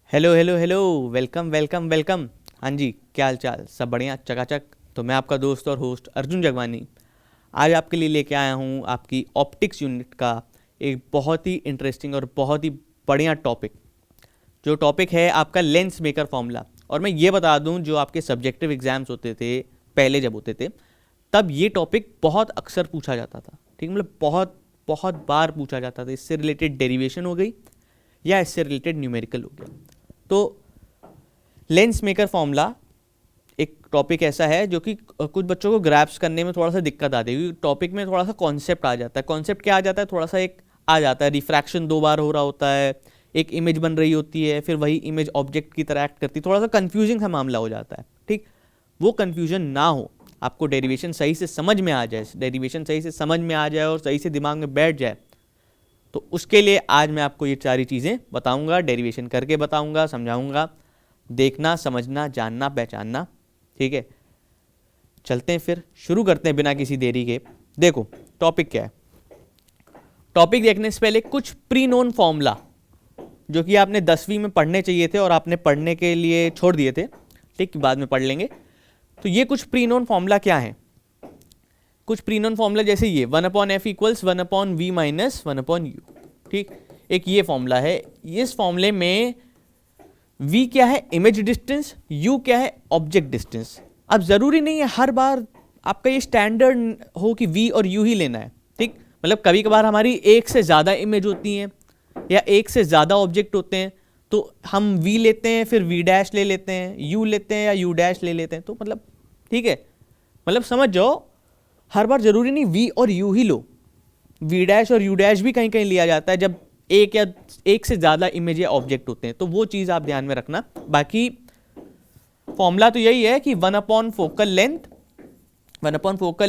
Hello hello hello. Welcome welcome welcome. हाँ जी, क्या हाल चाल? सब बढ़िया चकाचक। तो मैं आपका दोस्त और होस्ट अर्जुन जगवानी आज आपके लिए लेके आया हूँ आपकी ऑप्टिक्स यूनिट का एक बहुत ही इंटरेस्टिंग और बहुत ही बढ़िया टॉपिक। जो टॉपिक है आपका लेंस मेकर फॉर्मूला। और मैं ये बता दूँ, जो आपके सब्जेक्टिव एग्जाम्स होते थे पहले जब होते थे, तब ये टॉपिक बहुत अक्सर पूछा जाता था। ठीक, मतलब बहुत बहुत बार पूछा जाता था। इससे रिलेटेड डेरिवेशन हो गई या इससे रिलेटेड न्यूमेरिकल हो गया। तो लेंस मेकर फॉर्मूला एक टॉपिक ऐसा है जो कि कुछ बच्चों को ग्रैप्स करने में थोड़ा सा दिक्कत आती है, क्योंकि टॉपिक में थोड़ा सा कॉन्सेप्ट आ जाता है। कॉन्सेप्ट क्या आ जाता है? थोड़ा सा एक आ जाता है, रिफ्रैक्शन 2 बार हो रहा होता है, एक इमेज बन रही होती है, फिर वही इमेज ऑब्जेक्ट की तरह एक्ट करती है। थोड़ा सा कन्फ्यूजिंग सा मामला हो जाता है। ठीक, वो कन्फ्यूजन ना हो, आपको डेरिवेशन सही से समझ में आ जाए, डेरिवेशन सही से समझ में आ जाए और सही से दिमाग में बैठ जाए, तो उसके लिए आज मैं आपको ये सारी चीज़ें बताऊंगा, डेरिवेशन करके बताऊंगा, समझाऊंगा। देखना, समझना, जानना, पहचानना। ठीक है, चलते हैं फिर, शुरू करते हैं बिना किसी देरी के। देखो टॉपिक क्या है। टॉपिक देखने से पहले कुछ प्री नोन फॉर्मूला जो कि आपने 10वीं में पढ़ने चाहिए थे और आपने पढ़ने के लिए छोड़ दिए थे, ठीक, बाद में पढ़ लेंगे। तो ये कुछ प्री नोन फॉर्मूला क्या है? कुछ प्री नोन फॉर्मूला जैसे ये 1/f equals 1/v minus 1/u। ठीक, एक ये फॉर्मूला है। इस फॉर्मूले में v क्या है? Image distance. u क्या है? Object distance. अब जरूरी नहीं है हर बार आपका ये स्टैंडर्ड हो कि v और u ही लेना है। ठीक, मतलब कभी कभार हमारी एक से ज़्यादा इमेज होती हैं या एक से ज़्यादा ऑब्जेक्ट होते हैं, तो हम v लेते हैं, फिर v डैश ले लेते हैं, u लेते हैं या u डैश ले लेते हैं। तो मतलब ठीक है, मतलब समझ जाओ, हर बार जरूरी नहीं v और u ही लो। v डैश और u डैश भी कहीं कहीं लिया जाता है जब एक या एक से ज़्यादा इमेज या ऑब्जेक्ट होते हैं, तो वो चीज़ आप ध्यान में रखना। बाकी फॉर्मूला तो यही है कि focal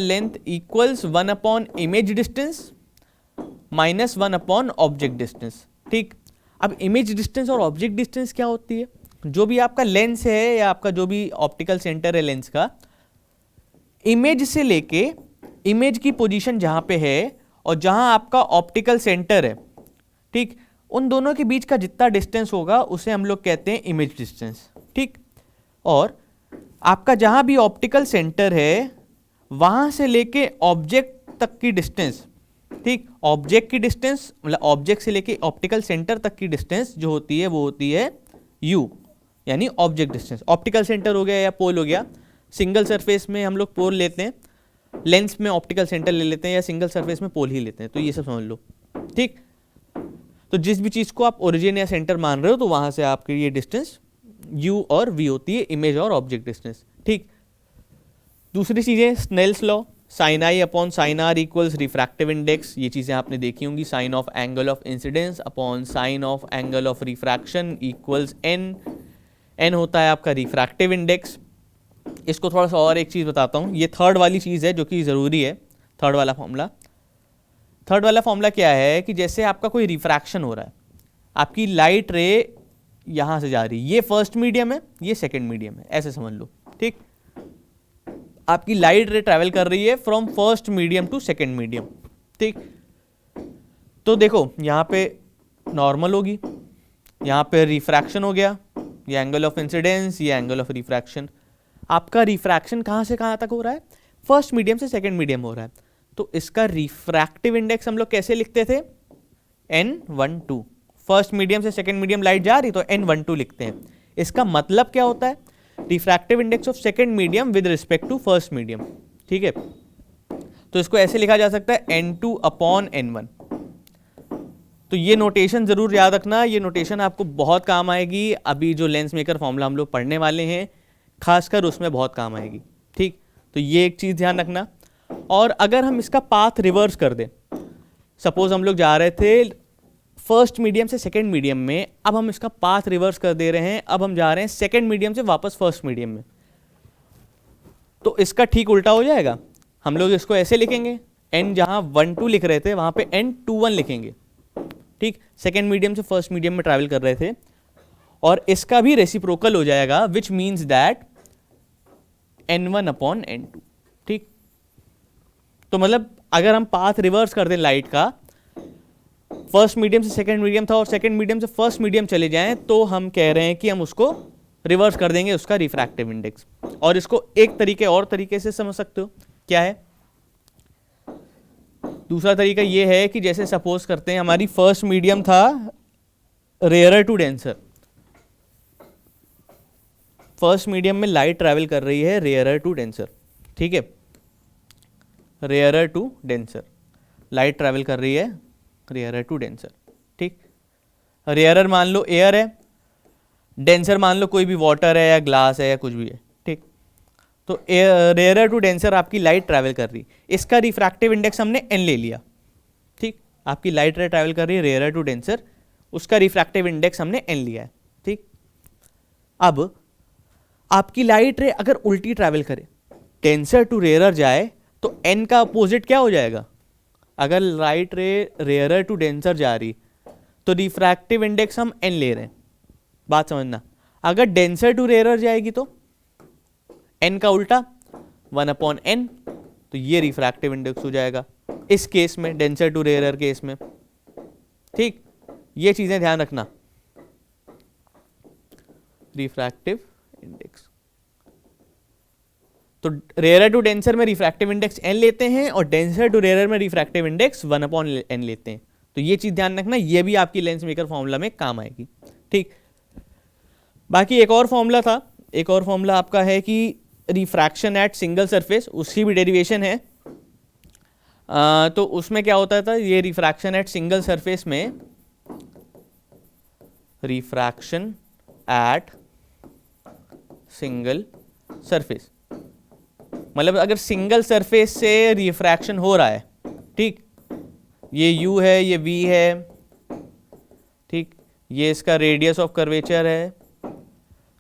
length equals image distance minus object distance. ठीक, अब इमेज डिस्टेंस और ऑब्जेक्ट डिस्टेंस क्या होती है? जो भी आपका लेंस है या आपका जो भी ऑप्टिकल सेंटर है लेंस का, इमेज से लेके इमेज की पोजीशन जहां पे है और जहां आपका ऑप्टिकल सेंटर है, ठीक, उन दोनों के बीच का जितना डिस्टेंस होगा उसे हम लोग कहते हैं इमेज डिस्टेंस। ठीक, और आपका जहां भी ऑप्टिकल सेंटर है वहां से लेके ऑब्जेक्ट तक की डिस्टेंस, ठीक, ऑब्जेक्ट की डिस्टेंस मतलब ऑब्जेक्ट से लेके ऑप्टिकल सेंटर तक की डिस्टेंस जो होती है वो होती है u, यानी ऑब्जेक्ट डिस्टेंस। ऑप्टिकल सेंटर हो गया या पोल हो गया। सिंगल सरफेस में हम लोग पोल लेते हैं, लेंस में ऑप्टिकल सेंटर ले लेते हैं, या सिंगल सरफेस में पोल ही लेते हैं। तो ये सब समझ लो। ठीक, तो जिस भी चीज़ को आप ओरिजिन या सेंटर मान रहे हो, तो वहां से आपकी ये डिस्टेंस u और v होती है, इमेज और ऑब्जेक्ट डिस्टेंस। ठीक, दूसरी चीज़ें Snell's law, sine i upon sine r equals refractive index. ये चीज़ें आपने देखी होंगी। Sine of angle of incidence upon sine of angle of refraction equals n। n होता है आपका रिफ्रैक्टिव इंडेक्स। इसको थोड़ा सा और एक चीज़ बताता हूँ, ये थर्ड वाली चीज़ है जो कि ज़रूरी है। थर्ड वाला फॉर्मूला क्या है कि जैसे आपका कोई रिफ्रैक्शन हो रहा है, आपकी लाइट रे यहाँ से जा रही है, ये फर्स्ट मीडियम है, ये सेकेंड मीडियम है, ऐसे समझ लो। ठीक, आपकी लाइट रे ट्रैवल कर रही है from first medium to second medium. ठीक, तो देखो यहाँ पे नॉर्मल होगी, यहाँ पे रिफ्रैक्शन हो गया, ये एंगल ऑफ इंसिडेंस, ये एंगल ऑफ रिफ्रैक्शन। आपका रिफ्रैक्शन कहाँ से कहाँ तक हो रहा है? फर्स्ट मीडियम से सेकेंड मीडियम हो रहा है। तो इसका रिफ्रैक्टिव इंडेक्स हम लोग कैसे लिखते थे? n12। फर्स्ट मीडियम से सेकेंड मीडियम लाइट जा रही तो n12 लिखते हैं। इसका मतलब क्या होता है? Refractive index of second medium with respect to first medium. ठीक है, तो इसको ऐसे लिखा जा सकता है n2 अपॉन n1। तो ये नोटेशन जरूर याद रखना, ये नोटेशन आपको बहुत काम आएगी। अभी जो लेंस मेकर फॉर्मूला हम लोग पढ़ने वाले हैं, खासकर उसमें बहुत काम आएगी। ठीक, तो ये एक चीज़ ध्यान रखना। और अगर हम इसका पाथ रिवर्स कर दें, सपोज हम लोग जा रहे थे फर्स्ट मीडियम से सेकेंड मीडियम में, अब हम इसका पाथ रिवर्स कर दे रहे हैं, अब हम जा रहे हैं सेकेंड मीडियम से वापस फर्स्ट मीडियम में, तो इसका ठीक उल्टा हो जाएगा। हम लोग इसको ऐसे लिखेंगे, n जहां 1 2 लिख रहे थे वहां पे n21 लिखेंगे। ठीक, सेकेंड मीडियम से फर्स्ट मीडियम में ट्रैवल कर रहे थे, और इसका भी रेसिप्रोकल हो जाएगा, which means that n1 upon n2। ठीक, तो मतलब अगर हम पाथ रिवर्स कर दें लाइट का, फर्स्ट मीडियम से सेकंड मीडियम था और सेकंड मीडियम से फर्स्ट मीडियम चले जाएं तो हम कह रहे हैं कि हम उसको रिवर्स कर देंगे उसका रिफ्रैक्टिव इंडेक्स। और इसको एक तरीके से समझ सकते हो, क्या है? दूसरा तरीका ये है कि जैसे सपोज करते हैं हमारी फर्स्ट मीडियम था rarer to denser, first medium में लाइट ट्रैवल कर रही है रेयरर टू डेंसर, ठीक है, rarer to denser, light travel कर रही है रेयरर टू डेंसर, ठीक। रेयरर मान लो एयर है, डेंसर मान लो कोई भी वाटर है या ग्लास है या कुछ भी है, ठीक। तो रेयरर टू डेंसर आपकी लाइट ट्रैवल कर रही, इसका रिफ्रैक्टिव इंडेक्स हमने n ले लिया, ठीक। आपकी लाइट रे ट्रैवल कर रही है रेयरर टू डेंसर, उसका रिफ्रैक्टिव इंडेक्स हमने n लिया है, ठीक। अब आपकी लाइट रे अगर उल्टी ट्रैवल करे, डेंसर टू रेयरर जाए, तो n का अपोजिट क्या हो जाएगा? अगर लाइट रे रेयरर टू डेंसर जा रही तो रिफ्रैक्टिव इंडेक्स हम n ले रहे हैं, बात समझना। अगर डेंसर टू रेयरर जाएगी तो n का उल्टा 1/n, तो ये रिफ्रैक्टिव इंडेक्स हो जाएगा इस केस में, डेंसर टू रेयरर केस में, ठीक। ये चीजें ध्यान रखना, रिफ्रैक्टिव इंडेक्स। तो रेयरर टू डेंसर में रिफ्रैक्टिव इंडेक्स n लेते हैं और डेंसर टू रेयरर में रिफ्रैक्टिव इंडेक्स 1/n लेते हैं। तो ये चीज ध्यान रखना, ये भी आपकी लेंस मेकर फॉर्मूला में काम आएगी, ठीक। बाकी एक और फॉर्मूला था, एक और फॉर्मूला आपका है कि रिफ्रैक्शन एट सिंगल सरफेस, उसकी भी डेरिवेशन है। तो उसमें क्या होता था, ये रिफ्रैक्शन एट सिंगल सरफेस में, रिफ्रैक्शन एट सिंगल सरफेस मतलब अगर सिंगल सरफेस से रिफ्रैक्शन हो रहा है, ठीक, ये u है, ये v है, ठीक, ये इसका रेडियस ऑफ कर्वेचर है,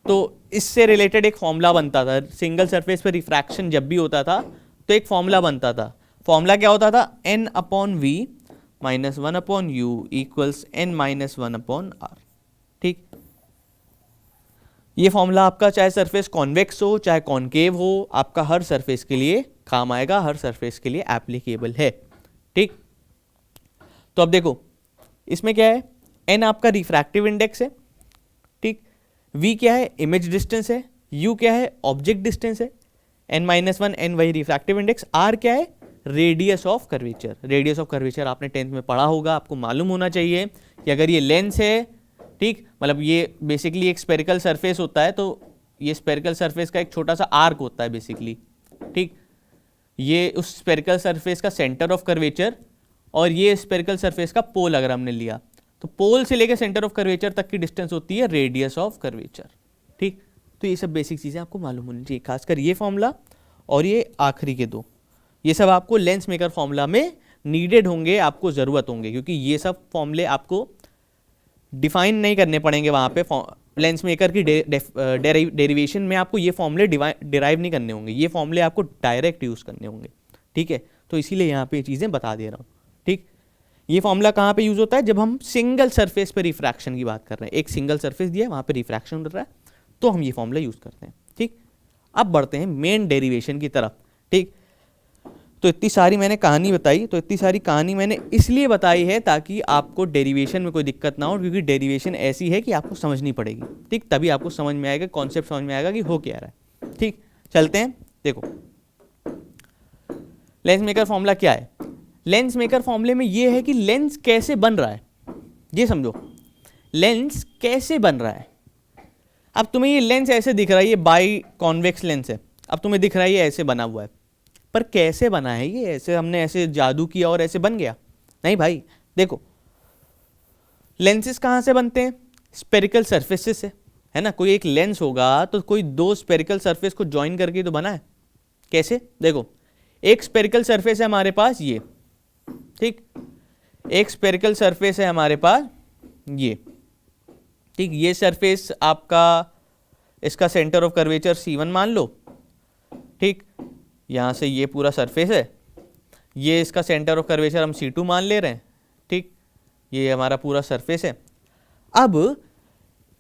तो इससे रिलेटेड एक फॉर्मूला बनता था। सिंगल सरफेस पे रिफ्रैक्शन जब भी होता था तो एक फॉर्मूला बनता था। फॉर्मूला क्या होता था? n/v minus 1/u equals n-1/r, ठीक। ये फॉर्मूला आपका चाहे सरफेस कॉन्वेक्स हो चाहे कॉनकेव हो, आपका हर सरफेस के लिए काम आएगा, हर सरफेस के लिए एप्लीकेबल है, ठीक। तो अब देखो इसमें क्या है, n आपका रिफ्रैक्टिव इंडेक्स है, ठीक, v क्या है, इमेज डिस्टेंस है, u क्या है, ऑब्जेक्ट डिस्टेंस है, n-1 n वही रिफ्रैक्टिव इंडेक्स, r क्या है, radius of curvature. Radius of curvature आपने 10th में पढ़ा होगा, आपको मालूम होना चाहिए कि अगर ये लेंस है, ठीक, मतलब ये बेसिकली एक स्पेरिकल सरफेस होता है, तो ये स्पेरिकल सरफेस का एक छोटा सा आर्क होता है बेसिकली, ठीक। ये उस स्पेरिकल सरफेस का सेंटर ऑफ कर्वेचर और ये स्पेरिकल सरफेस का पोल अगर हमने लिया, तो पोल से लेकर सेंटर ऑफ कर्वेचर तक की डिस्टेंस होती है रेडियस ऑफ कर्वेचर, ठीक। तो ये सब बेसिक चीज़ें आपको मालूम होनी चाहिए, खासकर ये फॉर्मूला और ये आखिरी के दो, ये सब आपको लेंस मेकर फॉर्मूला में नीडेड होंगे, आपको ज़रूरत होंगे, क्योंकि ये सब फॉर्मूले आपको डिफाइन नहीं करने पड़ेंगे वहाँ पे। लेंस मेकर की डेरिवेशन में आपको ये फॉर्मूले डिराइव नहीं करने होंगे, ये फॉर्मूले आपको डायरेक्ट यूज़ करने होंगे, ठीक है। तो इसीलिए यहाँ पे ये चीज़ें बता दे रहा हूँ, ठीक। ये फॉर्मूला कहाँ पे यूज़ होता है? जब हम सिंगल सरफेस पे रिफ्रैक्शन की बात कर रहे हैं, एक सिंगल सरफेस दिया है वहाँ पे रिफ्रैक्शन हो रहा है, तो हम ये फॉर्मूला यूज़ करते हैं, ठीक। अब बढ़ते हैं मेन डेरिवेशन की तरफ, ठीक। तो इतनी सारी मैंने कहानी बताई, तो इतनी सारी कहानी मैंने इसलिए बताई है ताकि आपको डेरिवेशन में कोई दिक्कत ना हो, क्योंकि डेरिवेशन ऐसी है कि आपको समझनी पड़ेगी, ठीक, तभी आपको समझ में आएगा, कॉन्सेप्ट समझ में आएगा कि हो क्या रहा है, ठीक। चलते हैं, देखो लेंस मेकर फॉर्मूला क्या है। लेंस मेकर फॉर्मूले में ये है कि लेंस कैसे बन रहा है, ये समझो, लेंस कैसे बन रहा है। अब तुम्हें ये लेंस ऐसे दिख रहा है, ये बाई कॉन्वेक्स लेंस है, अब तुम्हें दिख रहा है ये ऐसे बना हुआ है, पर कैसे बना है ये? ऐसे हमने ऐसे जादू किया और ऐसे बन गया? नहीं भाई, देखो लेंसेस कहाँ से बनते हैं? स्पेरिकल सरफेसेस से, है ना। कोई एक लेंस होगा तो कोई दो स्पेरिकल सरफेस को ज्वाइन करके तो बना है। कैसे? देखो एक स्पेरिकल सरफेस है हमारे पास ये, ठीक, एक स्पेरिकल सरफेस है हमारे पास ये, ठीक। ये सरफेस आपका, इसका सेंटर ऑफ कर्वेचर C1 मान लो, ठीक, यहाँ से ये पूरा सरफेस है, ये इसका सेंटर ऑफ कर्वेचर हम C2 मान ले रहे हैं, ठीक, ये हमारा पूरा सरफेस है। अब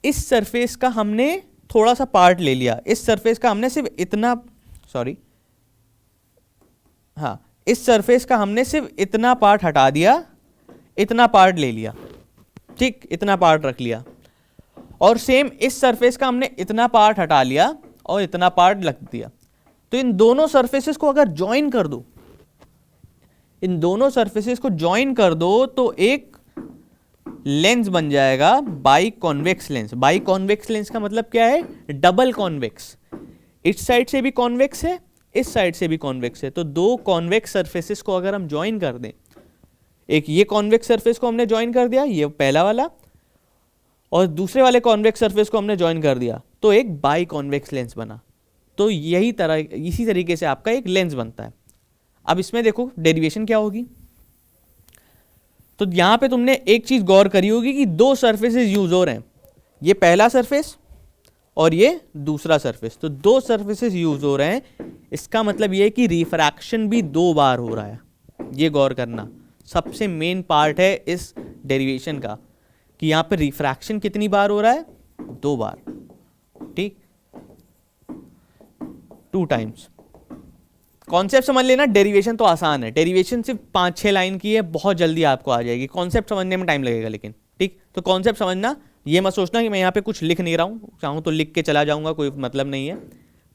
इस सरफेस का हमने थोड़ा सा पार्ट ले लिया, इस सरफेस का हमने सिर्फ इतना, सॉरी हाँ, इस सरफेस का हमने सिर्फ इतना पार्ट हटा दिया, इतना पार्ट ले लिया, ठीक, इतना पार्ट रख लिया, और सेम इस सरफेस का हमने इतना पार्ट हटा लिया और इतना पार्ट रख दिया। तो इन दोनों सरफेसेस को अगर ज्वाइन कर दो, इन दोनों सरफेसेस को ज्वाइन कर दो तो एक लेंस बन जाएगा by convex lens. By convex lens का मतलब क्या है? Double convex. इस साइड से भी कॉन्वेक्स है, इस साइड से भी कॉन्वेक्स है, तो दो कॉन्वेक्स सरफेसेस को अगर हम ज्वाइन कर दें, एक ये कॉन्वेक्स सरफेस को हमने ज्वाइन कर दिया, ये पहला वाला, और दूसरे वाले कॉन्वेक्स सरफेस को हमने ज्वाइन कर दिया, तो एक बाई कॉन्वेक्स लेंस बना। तो इसी तरीके से आपका एक लेंस बनता है। अब इसमें देखो डेरिवेशन क्या होगी। तो यहां पे तुमने एक चीज गौर करी होगी कि दो सरफेसेस यूज हो रहे हैं, ये पहला सरफेस और ये दूसरा सरफेस, तो दो सरफेसेस यूज हो रहे हैं। इसका मतलब ये है कि रिफ्रैक्शन भी दो बार हो रहा है। ये गौर करना सबसे मेन पार्ट है इस डेरिवेशन का, कि यहां पे रिफ्रैक्शन कितनी बार हो रहा है? दो बार, ठीक, 2 टाइम्स। कॉन्सेप्ट समझ लेना, डेरिवेशन तो आसान है, डेरिवेशन सिर्फ 5-6 लाइन की है, बहुत जल्दी आपको आ जाएगी। कॉन्सेप्ट समझने में टाइम लगेगा लेकिन, ठीक। तो कॉन्सेप्ट समझना, ये मत सोचना कि मैं यहाँ पे कुछ लिख नहीं रहा हूँ, चाहूँ तो लिख के चला जाऊँगा, कोई मतलब नहीं है,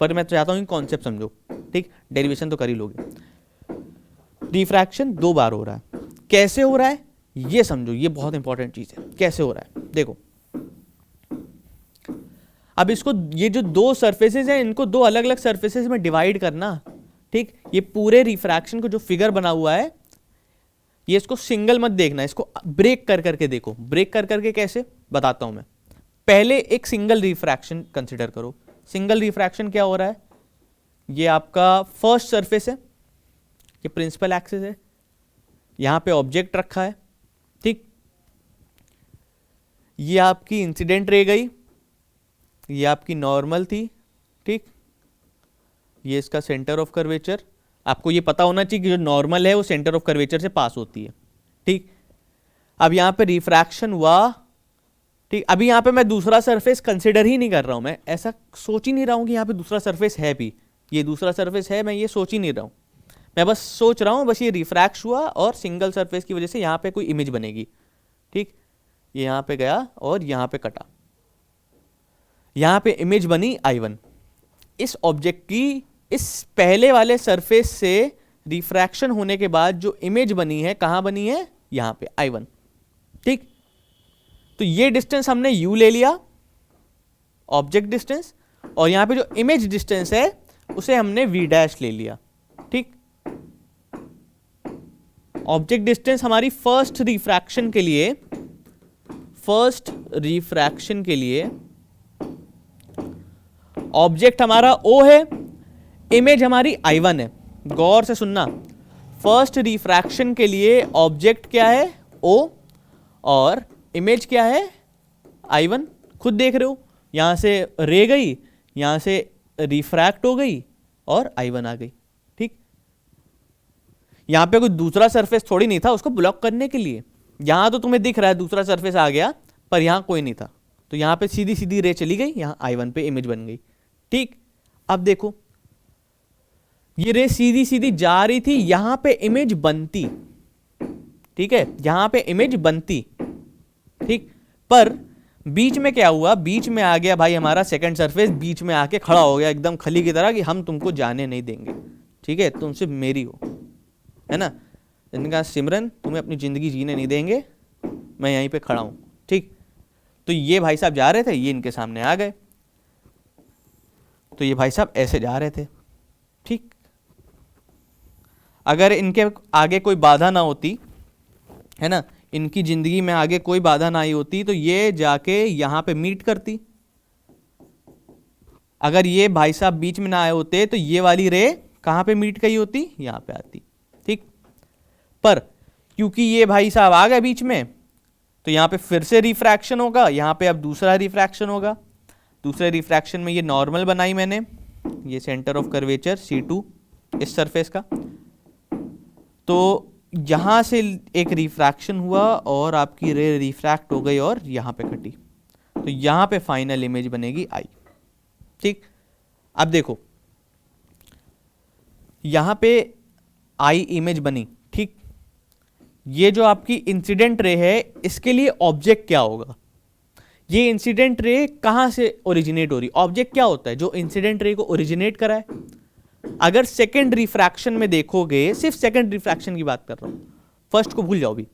पर मैं चाहता हूँ कि कॉन्सेप्ट समझो, ठीक। डेरिवेशन तो कर ही लोगे। रिफ्रैक्शन 2 बार हो रहा है, कैसे हो रहा है ये समझो, ये बहुत इंपॉर्टेंट चीज़ है। कैसे हो रहा है देखो, अब इसको, ये जो दो सरफेसेस हैं इनको दो अलग अलग सरफेसेस में डिवाइड करना, ठीक। ये पूरे रिफ्रैक्शन को जो फिगर बना हुआ है, ये इसको सिंगल मत देखना, इसको ब्रेक कर करके देखो। ब्रेक कर करके कैसे बताता हूं मैं। पहले एक सिंगल रिफ्रैक्शन कंसिडर करो। सिंगल रिफ्रैक्शन क्या हो रहा है? ये आपका फर्स्ट सरफेस है, ये प्रिंसिपल एक्सिस है, यहां पे ऑब्जेक्ट रखा है, ठीक। ये आपकी इंसिडेंट रे गई, ये आपकी नॉर्मल थी, ठीक। ये इसका सेंटर ऑफ कर्वेचर, आपको ये पता होना चाहिए कि जो नॉर्मल है वो सेंटर ऑफ कर्वेचर से पास होती है, ठीक। अब यहां पे रिफ्रैक्शन हुआ, ठीक। अभी यहां पे मैं दूसरा सरफेस कंसिडर ही नहीं कर रहा हूं, मैं ऐसा सोच ही नहीं रहा हूं कि यहां पे दूसरा सरफेस है भी, ये दूसरा सरफेस है, मैं ये सोच ही नहीं रहा हूं। मैं बस सोच रहा हूं बस ये रिफ्रैक्ट हुआ और सिंगल सरफेस की वजह से यहां पे कोई इमेज बनेगी, ठीक। ये यहां पे गया और यहां पे कटा, यहां पे इमेज बनी I1। इस ऑब्जेक्ट की इस पहले वाले सरफेस से रिफ्रैक्शन होने के बाद जो इमेज बनी है, कहां बनी है? यहां पे I1, ठीक। तो ये डिस्टेंस हमने u ले लिया, ऑब्जेक्ट डिस्टेंस, और यहां पे जो इमेज डिस्टेंस है उसे हमने v' ले लिया, ठीक। ऑब्जेक्ट डिस्टेंस हमारी फर्स्ट रिफ्रैक्शन के लिए ऑब्जेक्ट हमारा O है, इमेज हमारी I1 है। गौर से सुनना, फर्स्ट रिफ्रैक्शन के लिए ऑब्जेक्ट क्या है? O, और इमेज क्या है? I1। खुद देख रहे हो, यहां से रे गई, यहां से रिफ्रैक्ट हो गई और I1 आ गई, ठीक। यहां पे कोई दूसरा सरफेस थोड़ी नहीं था उसको ब्लॉक करने के लिए, यहां तो तुम्हें दिख रहा है दूसरा सरफेस आ गया, पर यहां कोई नहीं था, तो यहां पे सीधी सीधी रे चली गई, यहां I1 पे इमेज बन गई, ठीक। अब देखो, ये रे सीधी सीधी जा रही थी, यहां पे इमेज बनती, ठीक है, यहां पे इमेज बनती, ठीक। पर बीच में क्या हुआ? बीच में आ गया भाई हमारा सेकंड सरफेस, बीच में आके खड़ा हो गया एकदम खली की तरह कि हम तुमको जाने नहीं देंगे, ठीक है, तुम सिर्फ मेरी हो, है ना। इनका सिमरन तुम्हें अपनी जिंदगी जीने नहीं देंगे, मैं यहीं पे खड़ा हूं, ठीक। तो ये भाई साहब जा रहे थे, ये इनके सामने आ गए, तो ये भाई साहब ऐसे जा रहे थे, ठीक। अगर इनके आगे कोई बाधा ना होती, है ना, इनकी जिंदगी में आगे कोई बाधा ना आई होती, तो ये जाके यहां पे मीट करती। अगर ये भाई साहब बीच में ना आए होते तो ये वाली रे कहां पे मीट गई होती? यहां पे आती, ठीक। पर क्योंकि ये भाई साहब आ गए बीच में, तो यहां पे फिर से रिफ्रैक्शन होगा, यहां पे अब दूसरा रिफ्रैक्शन होगा। दूसरे रिफ्रैक्शन में ये नॉर्मल बनाई मैंने, ये सेंटर ऑफ कर्वेचर C2 इस सरफेस का, तो यहां से एक रिफ्रैक्शन हुआ और आपकी रे रिफ्रैक्ट हो गई और यहां पे कटी, तो यहां पे फाइनल इमेज बनेगी I, ठीक। अब देखो यहां पे I इमेज बनी, ठीक। ये जो आपकी इंसिडेंट रे है इसके लिए ऑब्जेक्ट क्या होगा, ये इंसिडेंट रे कहां से ओरिजिनेट हो रही, ऑब्जेक्ट क्या होता है जो इंसिडेंट रे को ओरिजिनेट करा है। अगर सेकेंड रिफ्रैक्शन में देखोगे, सिर्फ सेकेंड रिफ्रैक्शन की बात कर रहा हूं, फर्स्ट को भूल जाओ भी।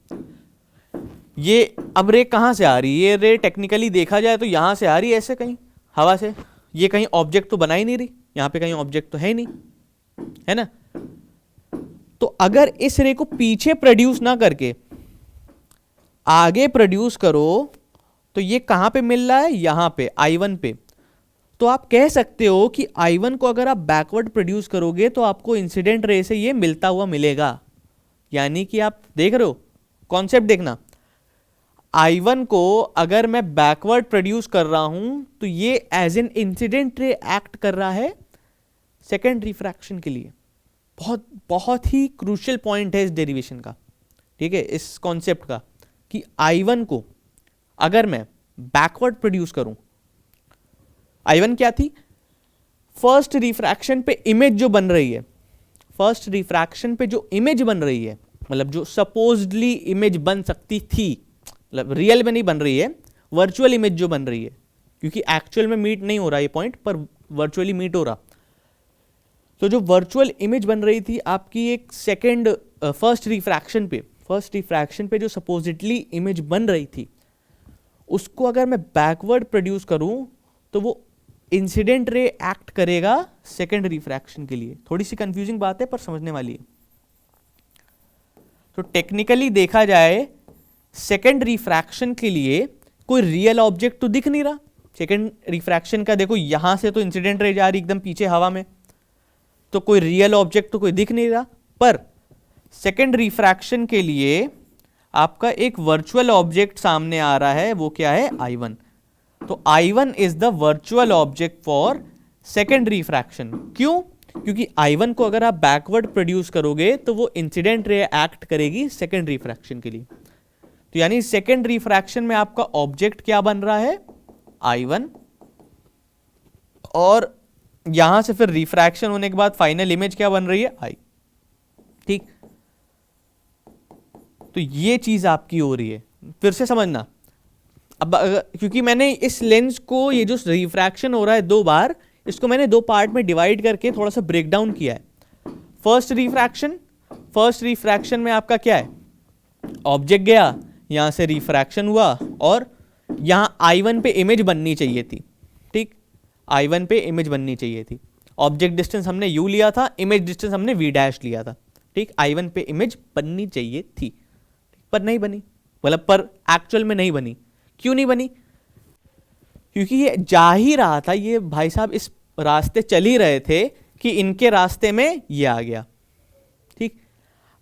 ये अब रे कहां से आ रही है, ये रे टेक्निकली देखा जाए तो यहां से आ रही है, ऐसे कहीं हवा से, ये कहीं ऑब्जेक्ट तो बना ही नहीं रही, यहां पे कहीं ऑब्जेक्ट तो है ही नहीं, है ना। तो अगर इस रे को पीछे प्रोड्यूस ना करके आगे प्रोड्यूस करो तो ये कहां पे मिल रहा है, यहां पे I1 पे। तो आप कह सकते हो कि I1 को अगर आप बैकवर्ड प्रोड्यूस करोगे तो आपको इंसिडेंट रे से ये मिलता हुआ मिलेगा। यानी कि आप देख रहे हो, कॉन्सेप्ट देखना, I1 को अगर मैं बैकवर्ड प्रोड्यूस कर रहा हूं तो ये as an incident ray act कर रहा है सेकेंड रिफ्रैक्शन के लिए। बहुत बहुत ही क्रूशियल पॉइंट है इस डेरिवेशन का, ठीक है, इस कॉन्सेप्ट का, कि I1 को अगर मैं बैकवर्ड प्रोड्यूस करूं, I1 क्या थी, फर्स्ट रिफ्रैक्शन पे इमेज जो बन रही है, फर्स्ट रिफ्रैक्शन पे जो इमेज बन रही है, मतलब जो सपोज्डली इमेज बन सकती थी, मतलब रियल में नहीं बन रही है, वर्चुअल इमेज जो बन रही है, क्योंकि एक्चुअल में मीट नहीं हो रहा ये पॉइंट, पर वर्चुअली मीट हो रहा। तो जो वर्चुअल इमेज बन रही थी आपकी एक सेकेंड फर्स्ट रिफ्रैक्शन पे जो सपोजिटली इमेज बन रही थी, उसको अगर मैं बैकवर्ड प्रोड्यूस करूं तो वो इंसिडेंट रे एक्ट करेगा सेकेंड रिफ्रैक्शन के लिए। थोड़ी सी कंफ्यूजिंग बात है पर समझने वाली है। तो टेक्निकली देखा जाए सेकेंड रिफ्रैक्शन के लिए कोई रियल ऑब्जेक्ट तो दिख नहीं रहा। सेकेंड रिफ्रैक्शन का देखो, यहां से तो इंसिडेंट रे जा रही एकदम पीछे हवा में, तो कोई रियल ऑब्जेक्ट तो कोई दिख नहीं रहा। पर सेकेंड रिफ्रैक्शन के लिए आपका एक वर्चुअल ऑब्जेक्ट सामने आ रहा है, वो क्या है, I1। तो I1 is the virtual object for second refraction. क्यों? क्योंकि I1 को अगर आप बैकवर्ड प्रोड्यूस करोगे तो वो इंसिडेंट रे एक्ट करेगी सेकेंड रिफ्रैक्शन के लिए। तो यानी सेकेंड रिफ्रैक्शन में आपका ऑब्जेक्ट क्या बन रहा है, I1, और यहां से फिर रिफ्रैक्शन होने के बाद फाइनल इमेज क्या बन रही है, I। ठीक, तो ये चीज आपकी हो रही है। फिर से समझना, अब क्योंकि मैंने इस लेंस को, ये जो रिफ्रैक्शन हो रहा है 2 बार, इसको मैंने 2 पार्ट में डिवाइड करके थोड़ा सा ब्रेक डाउन किया है। फर्स्ट रिफ्रैक्शन में आपका क्या है, ऑब्जेक्ट गया, यहां से रिफ्रैक्शन हुआ, और यहां I1 पे इमेज बननी चाहिए थी। ठीक, I1 पे इमेज बननी चाहिए थी। ऑब्जेक्ट डिस्टेंस हमने U लिया था, इमेज डिस्टेंस हमने V' लिया था। ठीक, I1 पे इमेज बननी चाहिए थी, पर नहीं बनी, मतलब पर एक्चुअल में नहीं बनी। क्यों नहीं बनी? क्योंकि ये जा ही रहा था, ये भाई साहब इस रास्ते चल ही रहे थे कि इनके रास्ते में ये आ गया। ठीक,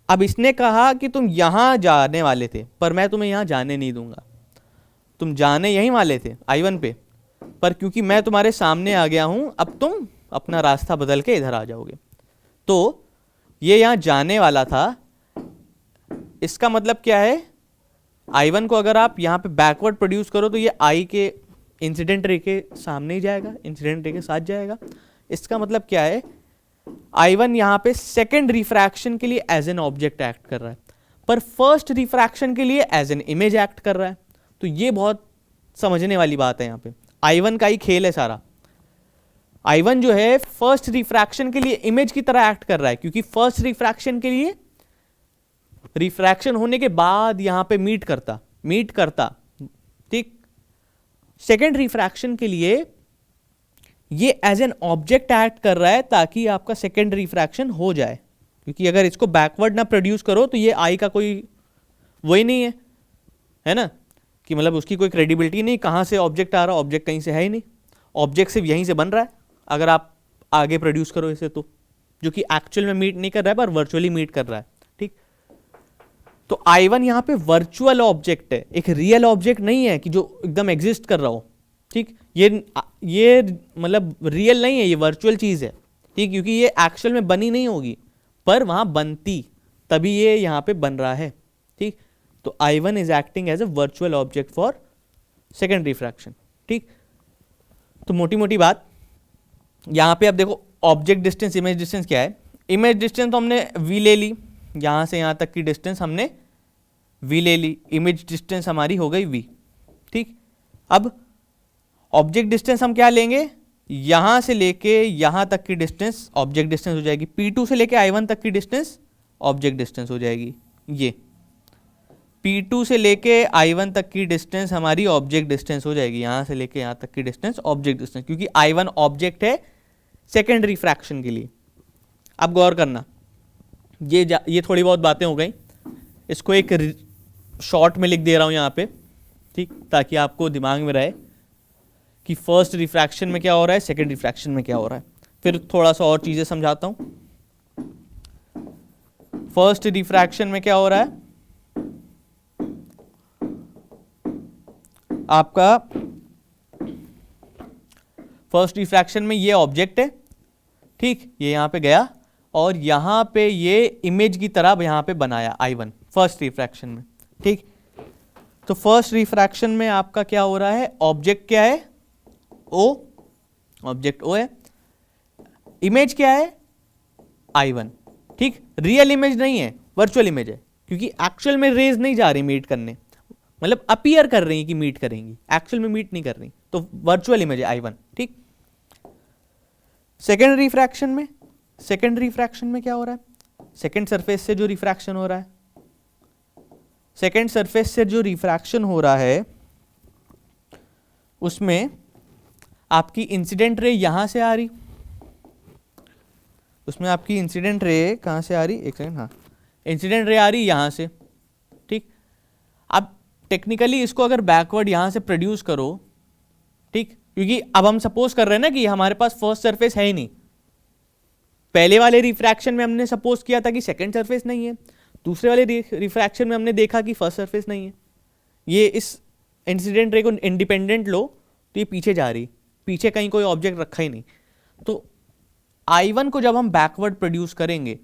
अब इसने कहा कि तुम यहां जाने वाले थे, पर मैं तुम्हें यहां जाने नहीं दूंगा। तुम जाने यहीं वाले थे I1 पे, पर क्योंकि मैं तुम्हारे सामने आ गया हूं, अब तुम अपना रास्ता बदल के इधर आ जाओगे। तो ये यहां जाने वाला था, इसका मतलब क्या है, I1 को अगर आप यहां पे बैकवर्ड प्रोड्यूस करो तो ये I के इंसिडेंट रे के सामने ही जाएगा, इंसिडेंट रे के साथ जाएगा। इसका मतलब क्या है, I1 यहां पे सेकेंड रिफ्रैक्शन के लिए एज एन ऑब्जेक्ट एक्ट कर रहा है, पर फर्स्ट रिफ्रैक्शन के लिए एज एन इमेज एक्ट कर रहा है। तो ये बहुत समझने वाली बात है। यहां पे I1 का ही खेल है सारा। I1 जो है फर्स्ट रिफ्रैक्शन के लिए इमेज की तरह एक्ट कर रहा है, क्योंकि फर्स्ट रिफ्रैक्शन के लिए रिफ्रैक्शन होने के बाद यहां पे मीट करता। ठीक, सेकेंड रिफ्रैक्शन के लिए ये एज एन ऑब्जेक्ट एक्ट कर रहा है ताकि आपका सेकेंड रिफ्रैक्शन हो जाए। क्योंकि अगर इसको बैकवर्ड ना प्रोड्यूस करो तो ये I का कोई वही नहीं है ना, कि मतलब उसकी कोई क्रेडिबिलिटी नहीं, कहां से ऑब्जेक्ट आ रहा, ऑब्जेक्ट कहीं से है ही नहीं, ऑब्जेक्ट सिर्फ यहीं से बन रहा है अगर आप आगे प्रोड्यूस करो इसे, तो जो कि एक्चुअल में मीट नहीं कर रहा है पर वर्चुअली मीट कर रहा है। ठीक, तो I1 यहां पे वर्चुअल ऑब्जेक्ट है, एक रियल ऑब्जेक्ट नहीं है कि जो एकदम एग्जिस्ट कर रहा हो। ठीक, ये मतलब रियल नहीं है, ये वर्चुअल चीज है। ठीक, क्योंकि ये एक्चुअल में बनी नहीं होगी, पर वहां बनती, तभी ये यहां पे बन रहा है। ठीक, तो I1 is acting as a virtual object for second refraction. ठीक, तो मोटी मोटी बात यहां पे अब देखो, ऑब्जेक्ट डिस्टेंस, इमेज डिस्टेंस क्या है। इमेज डिस्टेंस तो हमने V ले ली, यहां से यहां तक की डिस्टेंस हमने v ले ली, इमेज डिस्टेंस हमारी हो गई v। ठीक, अब ऑब्जेक्ट डिस्टेंस हम क्या लेंगे, यहां से लेके यहां तक की डिस्टेंस ऑब्जेक्ट डिस्टेंस हो जाएगी, P2 से लेके I1 तक की डिस्टेंस ऑब्जेक्ट डिस्टेंस हो जाएगी। ये P2 से लेके I1 तक की डिस्टेंस हमारी ऑब्जेक्ट डिस्टेंस हो जाएगी, यहां से लेके यहां तक की डिस्टेंस ऑब्जेक्ट डिस्टेंस, क्योंकि I1 ऑब्जेक्ट है सेकेंड रिफ्रैक्शन के लिए। अब गौर करना, ये थोड़ी बहुत बातें हो गई, इसको एक शॉर्ट में लिख दे रहा हूं यहां पे, ठीक, ताकि आपको दिमाग में रहे कि फर्स्ट रिफ्रैक्शन में क्या हो रहा है, सेकेंड रिफ्रैक्शन में क्या हो रहा है। फिर थोड़ा सा और चीजें समझाता हूं। फर्स्ट रिफ्रैक्शन में क्या हो रहा है, आपका फर्स्ट रिफ्रैक्शन में ये ऑब्जेक्ट है, ठीक, ये यहां पे गया और यहां पे ये इमेज की तरह यहां पे बनाया I1 फर्स्ट रिफ्रैक्शन में। ठीक, तो फर्स्ट रिफ्रैक्शन में आपका क्या हो रहा है, ऑब्जेक्ट क्या है, O, ऑब्जेक्ट O है, इमेज क्या है I1। ठीक, रियल इमेज नहीं है, वर्चुअल इमेज है, क्योंकि एक्चुअल में रेज नहीं जा रही मीट करने, मतलब अपीयर कर रही कि मीट करेंगी, एक्चुअल में मीट नहीं कर रही, तो वर्चुअल इमेज है I1। ठीक, सेकेंड रिफ्रैक्शन में क्या हो रहा है, सेकेंड सरफेस से जो रिफ्रैक्शन हो रहा है, सेकेंड सरफेस से जो रिफ्रैक्शन हो रहा है उसमें आपकी इंसिडेंट रे यहां से आ रही, उसमें आपकी इंसिडेंट रे कहां से आ रही, एक सेकंड, हाँ, इंसिडेंट रे आ रही यहां से। ठीक, अब टेक्निकली इसको अगर बैकवर्ड यहां से प्रोड्यूस करो, ठीक, क्योंकि अब हम सपोज कर रहे हैं ना कि हमारे पास फर्स्ट सरफेस है ही नहीं, पहले वाले रिफ्रैक्शन में हमने सपोज किया था कि सेकंड सरफेस नहीं है, दूसरे वाले रिफ्रैक्शन में हमने देखा कि फर्स्ट सरफेस नहीं है, ये इस इंसिडेंट रे को इंडिपेंडेंट लो तो ये पीछे जा रही, पीछे कहीं कोई ऑब्जेक्ट रखा ही नहीं, तो I1 को जब हम बैकवर्ड प्रोड्यूस करेंगे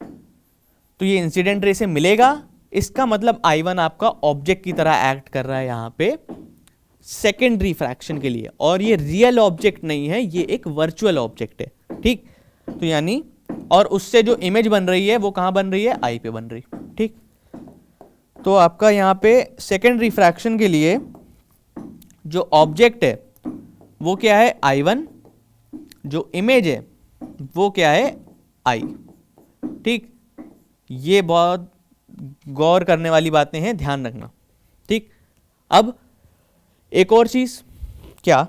तो ये इंसिडेंट रे से मिलेगा, इसका मतलब I1 आपका ऑब्जेक्ट की तरह एक्ट कर रहा है यहां पे सेकेंड रिफ्रैक्शन के लिए, और ये रियल ऑब्जेक्ट नहीं है, ये एक वर्चुअल ऑब्जेक्ट है। ठीक, तो यानी और उससे जो इमेज बन रही है वो कहां बन रही है, I पे बन रही। ठीक, तो आपका यहां पे सेकेंड रिफ्रैक्शन के लिए जो ऑब्जेक्ट है वो क्या है, I1, जो इमेज है वो क्या है, I। ठीक, ये बहुत गौर करने वाली बातें हैं, ध्यान रखना। ठीक, अब एक और चीज, क्या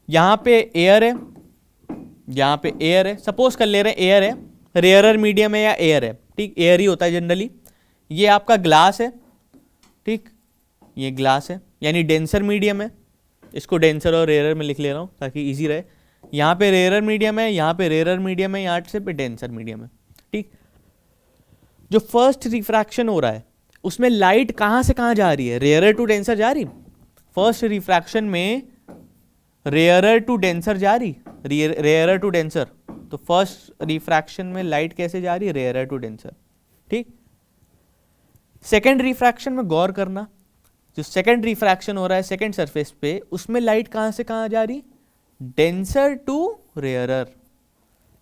यहां पे एयर है, यहां पे एयर है, सपोज कर ले रहे हैं एयर है, रेयरर मीडियम है या एयर है, ठीक, एयर ही होता है जनरली। ये आपका ग्लास है, ठीक, ये ग्लास है यानी डेंसर मीडियम है, इसको डेंसर और रेयरर में लिख ले रहा हूं ताकि इजी रहे। यहां पे रेयरर मीडियम है, यहां पे रेयरर मीडियम है, यहां से पे डेंसर मीडियम है। ठीक, जो फर्स्ट रिफ्रैक्शन हो रहा है उसमें लाइट कहां से कहां जा रही है, रेयरर टू डेंसर जा रही, फर्स्ट रिफ्रैक्शन में रेयरर टू डेंसर जा रही, रेयरर टू डेंसर, तो फर्स्ट रिफ्रैक्शन में लाइट कैसे जा रही है, रेयरर टू डेंसर। ठीक, सेकेंड रिफ्रैक्शन में गौर करना, जो सेकेंड रिफ्रैक्शन हो रहा है सेकेंड सरफेस पे, उसमें लाइट कहां से कहां जा रही, डेंसर टू रेयरर।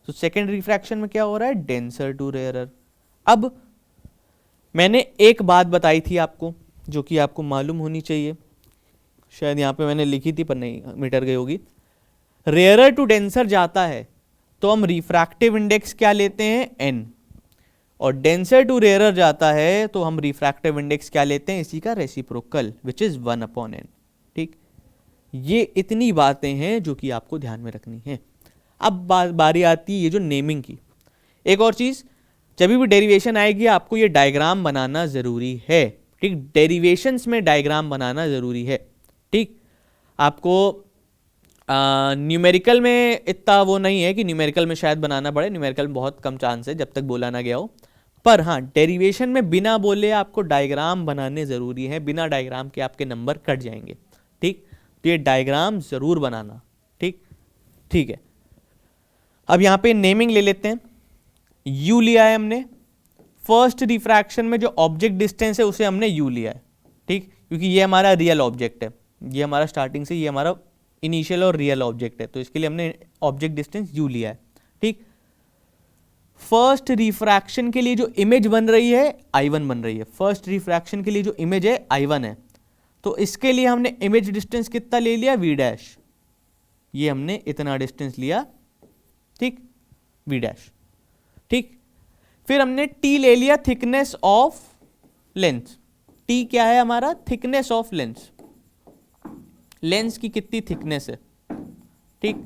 तो सेकेंड रिफ्रैक्शन में क्या हो रहा है, डेंसर टू रेयरर। अब मैंने एक बात बताई थी आपको जो कि आपको मालूम होनी चाहिए, शायद यहां पे मैंने लिखी थी पर नहीं मिटर गई होगी, रेयरर टू डेंसर जाता है तो हम रिफ्रैक्टिव इंडेक्स क्या लेते हैं, n, और डेंसर टू रेयरर जाता है तो हम रिफ्रैक्टिव इंडेक्स क्या लेते हैं, इसी का रेसिप्रोकल विच इज 1/n। ठीक, ये इतनी बातें हैं जो कि आपको ध्यान में रखनी है। अब बारी आती है ये जो नेमिंग की। एक और चीज, जब भी डेरिवेशन आएगी आपको ये डायग्राम बनाना जरूरी है। ठीक, डेरिवेशंस में डायग्राम बनाना जरूरी है। ठीक, आपको न्यूमेरिकल में इतना वो नहीं है कि न्यूमेरिकल में शायद बनाना पड़े, न्यूमेरिकल में बहुत कम चांस है जब तक बोला ना गया हो, पर हाँ डेरिवेशन में बिना बोले आपको डायग्राम बनाने जरूरी है, बिना डायग्राम के आपके नंबर कट जाएंगे। ठीक, तो ये डायग्राम जरूर बनाना। ठीक, ठीक है, अब यहां पे नेमिंग ले लेते हैं। U लिया है हमने, फर्स्ट रिफ्रैक्शन में जो ऑब्जेक्ट डिस्टेंस है उसे हमने U लिया है। ठीक, क्योंकि ये हमारा रियल ऑब्जेक्ट है, ये हमारा स्टार्टिंग से ये हमारा इनिशियल और रियल ऑब्जेक्ट है, तो इसके लिए हमने ऑब्जेक्ट डिस्टेंस U लिया है। ठीक, फर्स्ट रिफ्रैक्शन के लिए जो इमेज बन रही है I1 बन रही है, फर्स्ट रिफ्रैक्शन के लिए जो इमेज है I1 है, तो इसके लिए हमने इमेज डिस्टेंस कितना ले लिया V डैश, ये हमने इतना डिस्टेंस लिया, ठीक, V डैश, ठीक। फिर हमने T ले लिया थिकनेस ऑफ लेंस, T क्या है हमारा, थिकनेस ऑफ लेंस, लेंस की कितनी थिकनेस है, ठीक,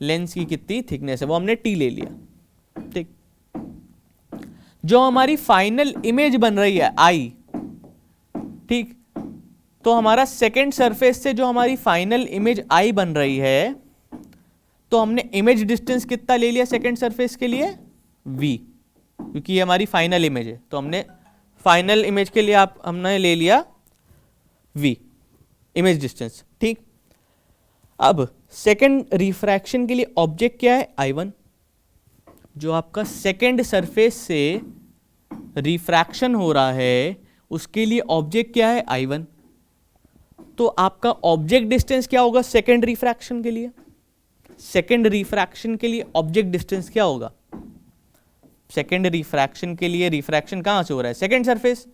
लेंस की कितनी थिकनेस है वो हमने T ले लिया, ठीक। जो हमारी फाइनल इमेज बन रही है I, ठीक, तो हमारा सेकेंड सरफेस से जो हमारी फाइनल इमेज I बन रही है, तो हमने इमेज डिस्टेंस कितना ले लिया सेकेंड सरफेस के लिए, V, क्योंकि ये हमारी फाइनल इमेज है, तो हमने फाइनल इमेज के लिए हमने ले लिया V इमेज डिस्टेंस, ठीक। अब सेकेंड रिफ्रैक्शन के लिए ऑब्जेक्ट क्या है, I1, जो आपका सेकेंड सरफेस से रिफ्रैक्शन हो रहा है उसके लिए ऑब्जेक्ट क्या है, I1, तो आपका ऑब्जेक्ट डिस्टेंस क्या होगा सेकेंड रिफ्रैक्शन के लिए, सेकेंड रिफ्रैक्शन के लिए ऑब्जेक्ट डिस्टेंस क्या होगा, सेकेंड रिफ्रैक्शन के लिए रिफ्रैक्शन कहां से हो रहा है, सेकेंड सरफेस,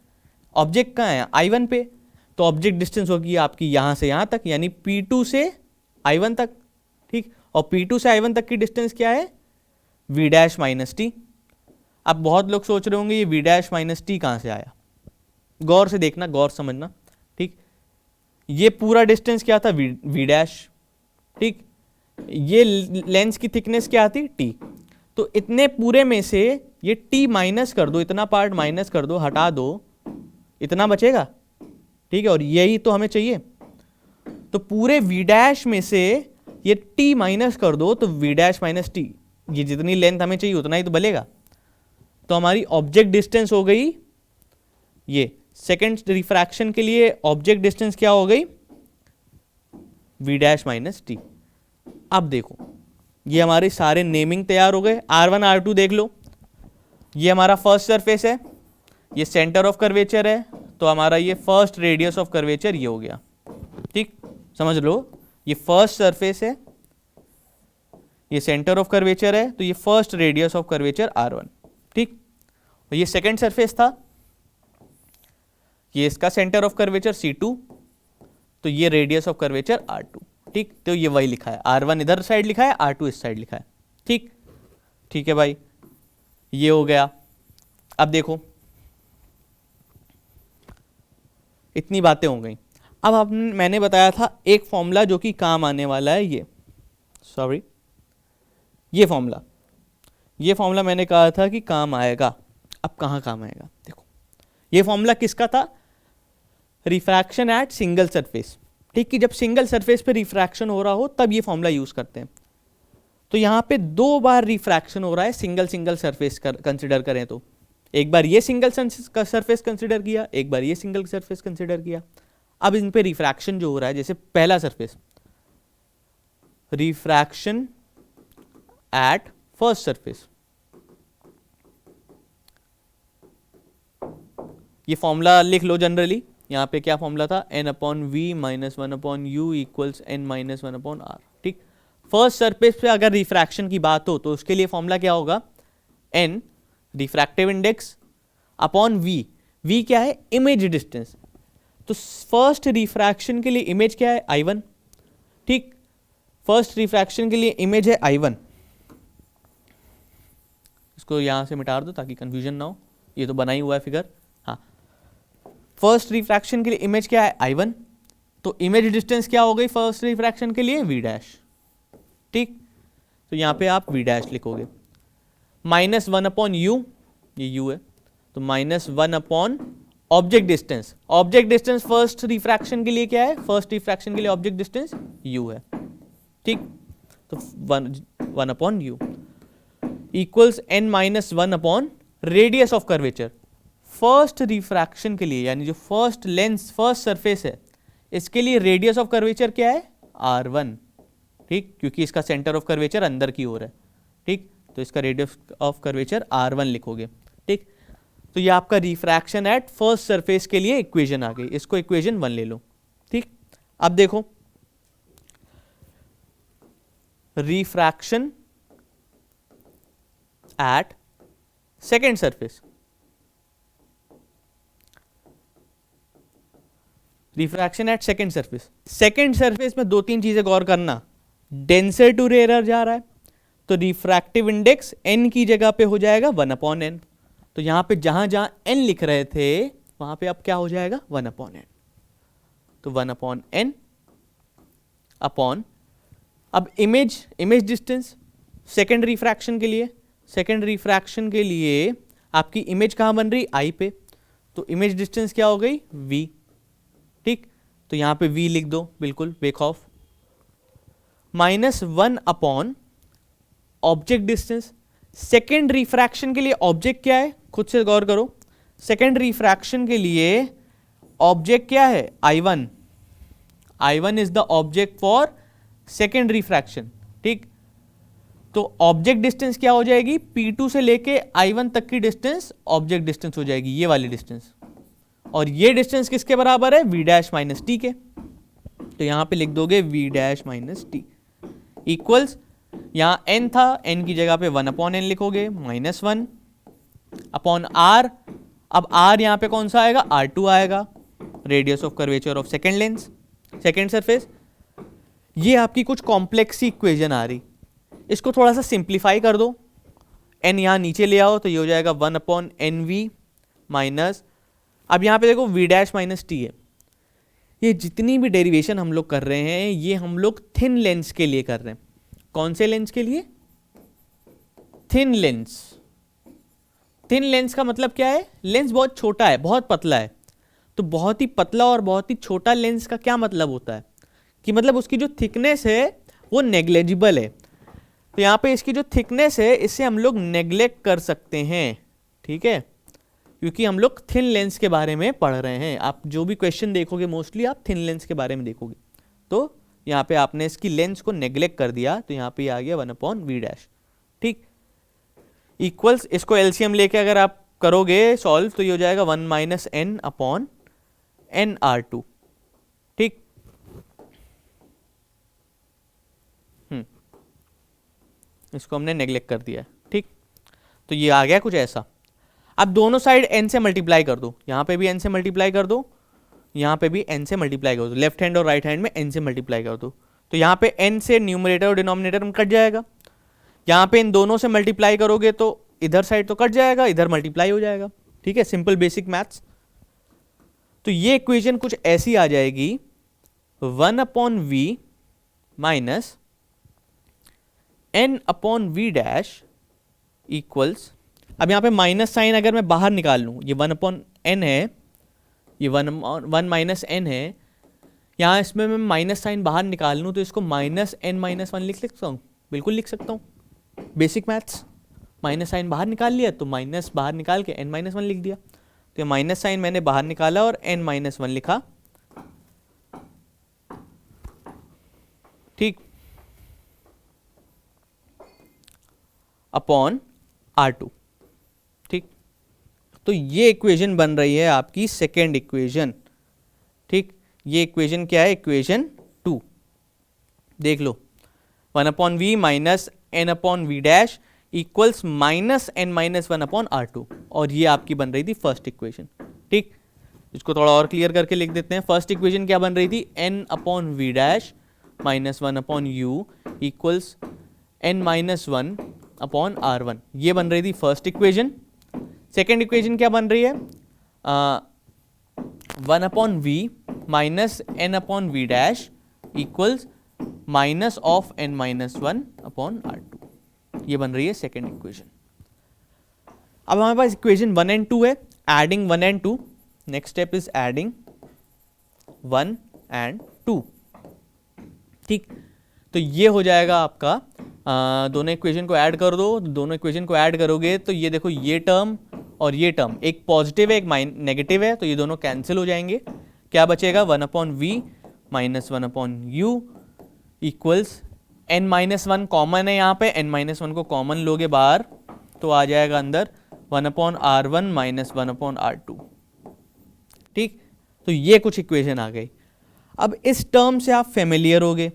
ऑब्जेक्ट कहां है, I1 पे, तो ऑब्जेक्ट डिस्टेंस होगी आपकी यहां से यहां तक, यानी P2 से I1 तक, ठीक, और P2 से I1 तक की डिस्टेंस क्या है, V डैश माइनस टी। अब बहुत लोग सोच रहे होंगे ये V डैश माइनस टी कहां से आया, गौर से देखना, गौर समझना, ठीक। ये पूरा डिस्टेंस क्या था, V डैश, ठीक, ये लेंस की थिकनेस क्या थी, T, तो इतने पूरे में से ये T माइनस कर दो, इतना पार्ट माइनस कर दो, हटा दो, इतना बचेगा, ठीक है, और यही तो हमें चाहिए, तो पूरे V डैश में से ये T माइनस कर दो, तो V डैश माइनस टी, ये जितनी लेंथ हमें चाहिए उतना ही तो बलेगा, तो हमारी ऑब्जेक्ट डिस्टेंस हो गई, ये सेकेंड रिफ्रैक्शन के लिए ऑब्जेक्ट डिस्टेंस क्या हो गई, V डैश माइनस टी। अब देखो ये हमारे सारे नेमिंग तैयार हो गए, R1 R2 देख लो, ये हमारा फर्स्ट सरफेस है, ये सेंटर ऑफ कर्वेचर है, तो हमारा ये फर्स्ट रेडियस ऑफ कर्वेचर ये हो गया, ठीक, समझ लो, ये फर्स्ट सरफेस है, ये सेंटर ऑफ कर्वेचर है, तो ये first radius of curvature R1, ठीक, और ये सेकेंड सरफेस था, ये इसका सेंटर ऑफ कर्वेचर C2, तो ये रेडियस ऑफ कर्वेचर R2, ठीक, तो ये वही लिखा है, R1 इधर साइड लिखा है, R2 इस साइड लिखा है, ठीक, ठीक है भाई, ये हो गया। अब देखो इतनी बातें हो गई, अब मैंने बताया था एक फॉर्मूला जो कि काम आने वाला है, ये सॉरी ये फॉर्मूला मैंने कहा था कि काम आएगा, अब कहाँ काम आएगा, देखो ये फॉर्मूला किसका था, रिफ्रैक्शन एट सिंगल सरफेस, ठीक, कि जब सिंगल सरफेस पे रिफ्रैक्शन हो रहा हो तब ये फॉर्मूला यूज करते हैं, तो यहाँ पे 2 बार रिफ्रैक्शन हो रहा है सिंगल सरफेस कंसिडर करें तो, एक बार ये सिंगल सरफेस कंसिडर किया, एक बार ये सिंगल सरफेस कंसिडर किया, अब इन पे रिफ्रैक्शन जो हो रहा है, जैसे पहला surface, refraction at first surface, ये फॉर्मूला लिख लो जनरली, यहाँ पे क्या फॉर्मूला था, n upon v minus 1 upon u equals n minus 1 upon r, ठीक, फर्स्ट सरफेस पे अगर रिफ्रैक्शन की बात हो तो उसके लिए फॉर्मूला क्या होगा, n refractive index upon v क्या है, इमेज डिस्टेंस, तो फर्स्ट रिफ्रैक्शन के लिए इमेज क्या है, I1, ठीक, फर्स्ट रिफ्रैक्शन के लिए इमेज है I1, इसको यहां से मिटा दो ताकि कंफ्यूजन ना हो, ये तो बना ही हुआ है फिगर, हाँ, फर्स्ट रिफ्रैक्शन के लिए इमेज क्या है, I1, तो इमेज डिस्टेंस क्या हो गई फर्स्ट रिफ्रैक्शन के लिए, V डैश, ठीक, तो यहां पे आप V डैश लिखोगे, माइनस 1 अपॉन यू, ये u है, तो minus 1 upon object distance first refraction के लिए क्या है, फर्स्ट रिफ्रैक्शन के लिए ऑब्जेक्ट डिस्टेंस u है, ठीक, तो 1 upon u equals n minus 1 upon radius of curvature, first refraction के लिए यानी जो फर्स्ट लेंस फर्स्ट सरफेस है इसके लिए रेडियस ऑफ कर्वेचर क्या है, R1, ठीक, क्योंकि इसका सेंटर ऑफ कर्वेचर अंदर की ओर है, ठीक, तो इसका रेडियस ऑफ कर्वेचर R1 लिखोगे, ठीक, तो ये आपका रिफ्रैक्शन एट फर्स्ट सरफेस के लिए इक्वेशन आ गई, इसको इक्वेशन 1 ले लो, ठीक। अब देखो refraction at second surface. Refraction eight second surface. Second surface में दो तीन चीजें गौर करना, डेंसर टू रेयर जा रहा है तो रिफ्रैक्टिव इंडेक्स n की जगह पे हो जाएगा 1/n। तो यहां पे जहां जहां n लिख रहे थे वहां पे अब क्या हो जाएगा 1/n। तो 1/n अपॉन, अब इमेज डिस्टेंस सेकेंड रिफ्रैक्शन के लिए, सेकेंड रिफ्रैक्शन के लिए आपकी इमेज कहां बन रही आई पे, तो इमेज डिस्टेंस क्या हो गई v। ठीक, तो यहां पे v लिख दो बिल्कुल बेखौफ। -1 upon object distance. Second refraction के लिए ऑब्जेक्ट क्या है, खुद से गौर करो। सेकेंड रिफ्रैक्शन के लिए ऑब्जेक्ट क्या है I1। I1 is the object for second refraction. ठीक, तो ऑब्जेक्ट डिस्टेंस क्या हो जाएगी, P2 से लेके I1 तक की डिस्टेंस ऑब्जेक्ट डिस्टेंस हो जाएगी, ये वाली डिस्टेंस। और ये डिस्टेंस किसके बराबर है, v डैश माइनस टी के। तो यहां पे लिख दोगे v dash minus T equals, यहां n था, n की जगह पे 1/n लिखोगे, -1 अपॉन r। अब r यहां पे कौन सा आएगा, r2 आएगा, radius of curvature of second lens, second surface. ये आपकी कुछ कॉम्प्लेक्स सी इक्वेशन आ रही, इसको थोड़ा सा सिंप्लीफाई कर दो, n यहां नीचे ले आओ तो ये हो जाएगा 1/nv माइनस, अब यहां पे देखो v डैश माइनस टी है। ये जितनी भी डेरिवेशन हम लोग कर रहे हैं ये हम लोग थिन लेंस के लिए कर रहे हैं। कौन से लेंस के लिए, थिन लेंस। थिन लेंस का मतलब क्या है, लेंस बहुत छोटा है, बहुत पतला है। तो बहुत ही पतला और बहुत ही छोटा लेंस का क्या मतलब होता है कि मतलब उसकी जो थिकनेस है वो नेग्लेजिबल है। तो यहाँ पे इसकी जो थिकनेस है इसे हम लोग नेग्लेक्ट कर सकते हैं, ठीक है, क्योंकि हम लोग थिन लेंस के बारे में पढ़ रहे हैं। आप जो भी क्वेश्चन देखोगे मोस्टली आप थिन लेंस के बारे में देखोगे। तो यहाँ पे आपने इसकी लेंस को नेग्लेक्ट कर दिया तो यहाँ पे आ गया 1/v डैश। ठीक, इक्वल्स, इसको एलसीएम लेके अगर आप करोगे सॉल्व तो ये हो जाएगा 1 - n अपॉन nr2। ठीक, इसको हमने नेग्लेक्ट कर दिया है। ठीक, तो ये आ गया कुछ ऐसा। अब दोनों साइड n से मल्टीप्लाई कर दो, यहाँ पे भी n से मल्टीप्लाई कर दो, यहाँ पे भी n से मल्टीप्लाई कर दो, लेफ्ट हैंड और राइट हैंड में n से मल्टीप्लाई कर दो। तो यहाँ पे n से न्यूमरेटर और डिनोमिनेटर में कट जाएगा, यहाँ पे इन दोनों से मल्टीप्लाई करोगे तो इधर साइड तो कट जाएगा, इधर मल्टीप्लाई हो जाएगा। ठीक है, सिंपल बेसिक मैथ्स। तो ये इक्वेशन कुछ ऐसी आ जाएगी 1/v minus n/v dash equals, अब यहाँ पे माइनस साइन अगर मैं बाहर निकाल लूँ, ये 1/n है, ये 1 - n है, यहाँ इसमें मैं माइनस साइन बाहर निकाल लूँ तो इसको -n - 1 लिख सकता हूँ, बिल्कुल लिख सकता हूँ, बेसिक मैथ्स। माइनस साइन बाहर निकाल लिया तो माइनस बाहर निकाल के n - 1 लिख दिया। तो ये माइनस साइन मैंने बाहर निकाला और n - 1 लिखा। ठीक, अपॉन r2। ठीक, तो ये इक्वेशन बन रही है आपकी सेकेंड इक्वेशन। ठीक, ये इक्वेशन क्या है, इक्वेशन 2 देख लो, 1/v minus n/v dash equals -n - 1/r2, और ये आपकी बन रही थी फर्स्ट इक्वेशन। ठीक, इसको थोड़ा और क्लियर करके लिख देते हैं। फर्स्ट इक्वेशन क्या बन रही थी, n/v dash minus 1/u equals n - 1/r1, ये बन रही थी फर्स्ट इक्वेशन। सेकेंड इक्वेशन क्या बन रही है, 1/v minus n/v dash equals minus of n - 1/r2, ये बन रही है सेकेंड इक्वेशन। अब हमारे पास इक्वेशन 1 and 2 है, adding 1 and 2, next step is adding 1 and 2। ठीक, तो ये हो जाएगा आपका, दोनों इक्वेशन को ऐड कर दो, दोनों इक्वेशन को ऐड करोगे तो ये देखो ये टर्म और ये टर्म, एक पॉजिटिव है एक नेगेटिव है, तो ये दोनों कैंसिल हो जाएंगे। क्या बचेगा, 1/v minus 1/u equals n - 1 common है, यहाँ पे n - 1 को कॉमन लोगे बाहर तो आ जाएगा अंदर 1/r1 माइनस 1/r2। ठीक, तो ये कुछ इक्वेशन आ गई। अब इस टर्म से आप फेमिलियर हो गए,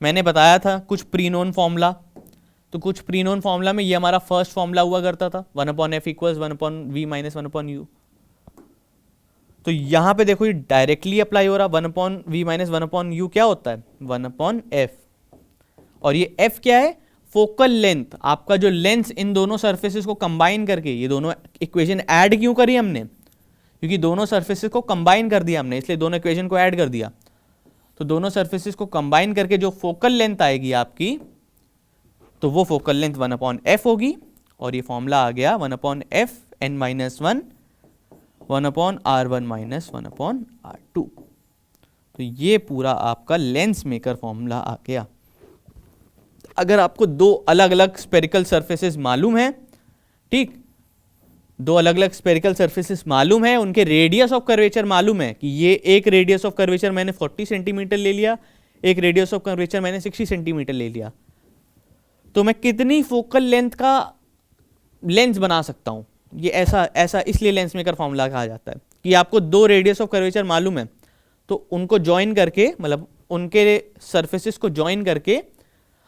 मैंने बताया था कुछ प्री नोन फॉर्मूला, तो कुछ प्री नोन फॉर्मूला में ये हमारा फर्स्ट फॉर्मूला हुआ करता था 1/f equals 1/v minus 1/u। तो यहां पे देखो ये डायरेक्टली अप्लाई हो रहा, 1/v माइनस 1/u क्या होता है 1/f, और ये f क्या है फोकल लेंथ, आपका जो लेंस इन दोनों सरफेसेस को कंबाइन करके, ये दोनों इक्वेशन ऐड क्यों करी हमने, क्योंकि दोनों सरफेसेस को कंबाइन कर दिया हमने, इसलिए दोनों इक्वेशन को ऐड कर दिया। तो दोनों सरफेसेस को कंबाइन करके जो फोकल लेंथ आएगी आपकी, तो वो फोकल लेंथ 1/f होगी, और ये फॉर्मूला आ गया 1/f n minus 1 1/r1 minus 1/r2। तो ये पूरा आपका लेंस मेकर फॉर्मूला आ गया। अगर आपको दो अलग अलग स्पेरिकल सरफेसेस मालूम है, ठीक, दो अलग अलग स्पेरिकल सरफेसेस मालूम है, उनके रेडियस ऑफ कर्वेचर मालूम है कि ये एक रेडियस ऑफ कर्वेचर मैंने 40 सेंटीमीटर ले लिया, एक रेडियस ऑफ कर्वेचर मैंने 60 सेंटीमीटर ले लिया, तो मैं कितनी फोकल लेंथ का लेंस बना सकता हूं। ये ऐसा इसलिए लेंस मेकर फॉर्मूला कहा जाता है कि आपको दो रेडियस ऑफ कर्वेचर मालूम है, तो उनको ज्वाइन करके, मतलब उनके सरफेसेस को ज्वाइन करके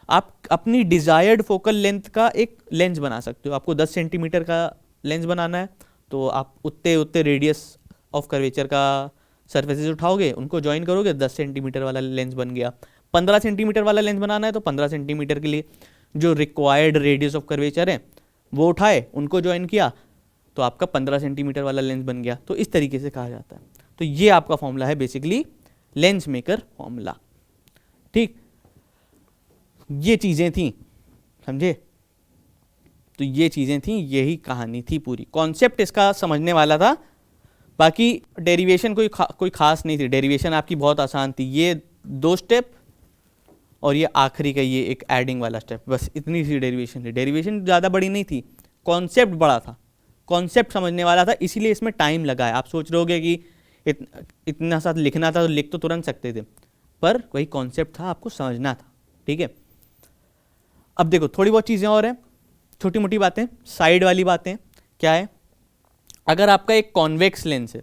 आप अपनी डिजायर्ड फोकल लेंथ का एक लेंस बना सकते हो। आपको 10 सेंटीमीटर का लेंस बनाना है, तो आप उतने रेडियस ऑफ कर्वेचर का सरफेसेस उठाओगे, उनको ज्वाइन करोगे, 10 सेंटीमीटर वाला लेंस बन गया। 15 सेंटीमीटर वाला लेंस बनाना है, तो 15 सेंटीमीटर के लिए जो रिक्वायर्ड रेडियस ऑफ कर्वेचर है वो उठाए, उनको ज्वाइन किया, तो आपका 15 सेंटीमीटर वाला लेंस बन गया। तो इस तरीके से कहा जाता है। तो ये आपका फॉर्मूला है बेसिकली लेंस मेकर फॉर्मूला। ठीक, ये चीजें थी, समझे। तो ये चीजें थी, यही कहानी थी पूरी। कॉन्सेप्ट इसका समझने वाला था, बाकी डेरिवेशन कोई खास नहीं थी। डेरिवेशन आपकी बहुत आसान थी, ये 2 स्टेप और ये आखिरी का ये एक एडिंग वाला स्टेप, बस इतनी सी डेरिवेशन थी। डेरिवेशन ज़्यादा बड़ी नहीं थी, कॉन्सेप्ट बड़ा था, कॉन्सेप्ट समझने वाला था, इसीलिए इसमें टाइम लगा है। आप सोच रहे होगे कि इतना साथ लिखना था, तो लिख तो तुरंत सकते थे, पर वही कॉन्सेप्ट था, आपको समझना था। ठीक है, अब देखो थोड़ी बहुत चीज़ें और हैं, छोटी मोटी बातें, साइड वाली बातें। क्या है, अगर आपका एक कॉन्वेक्स लेंस है,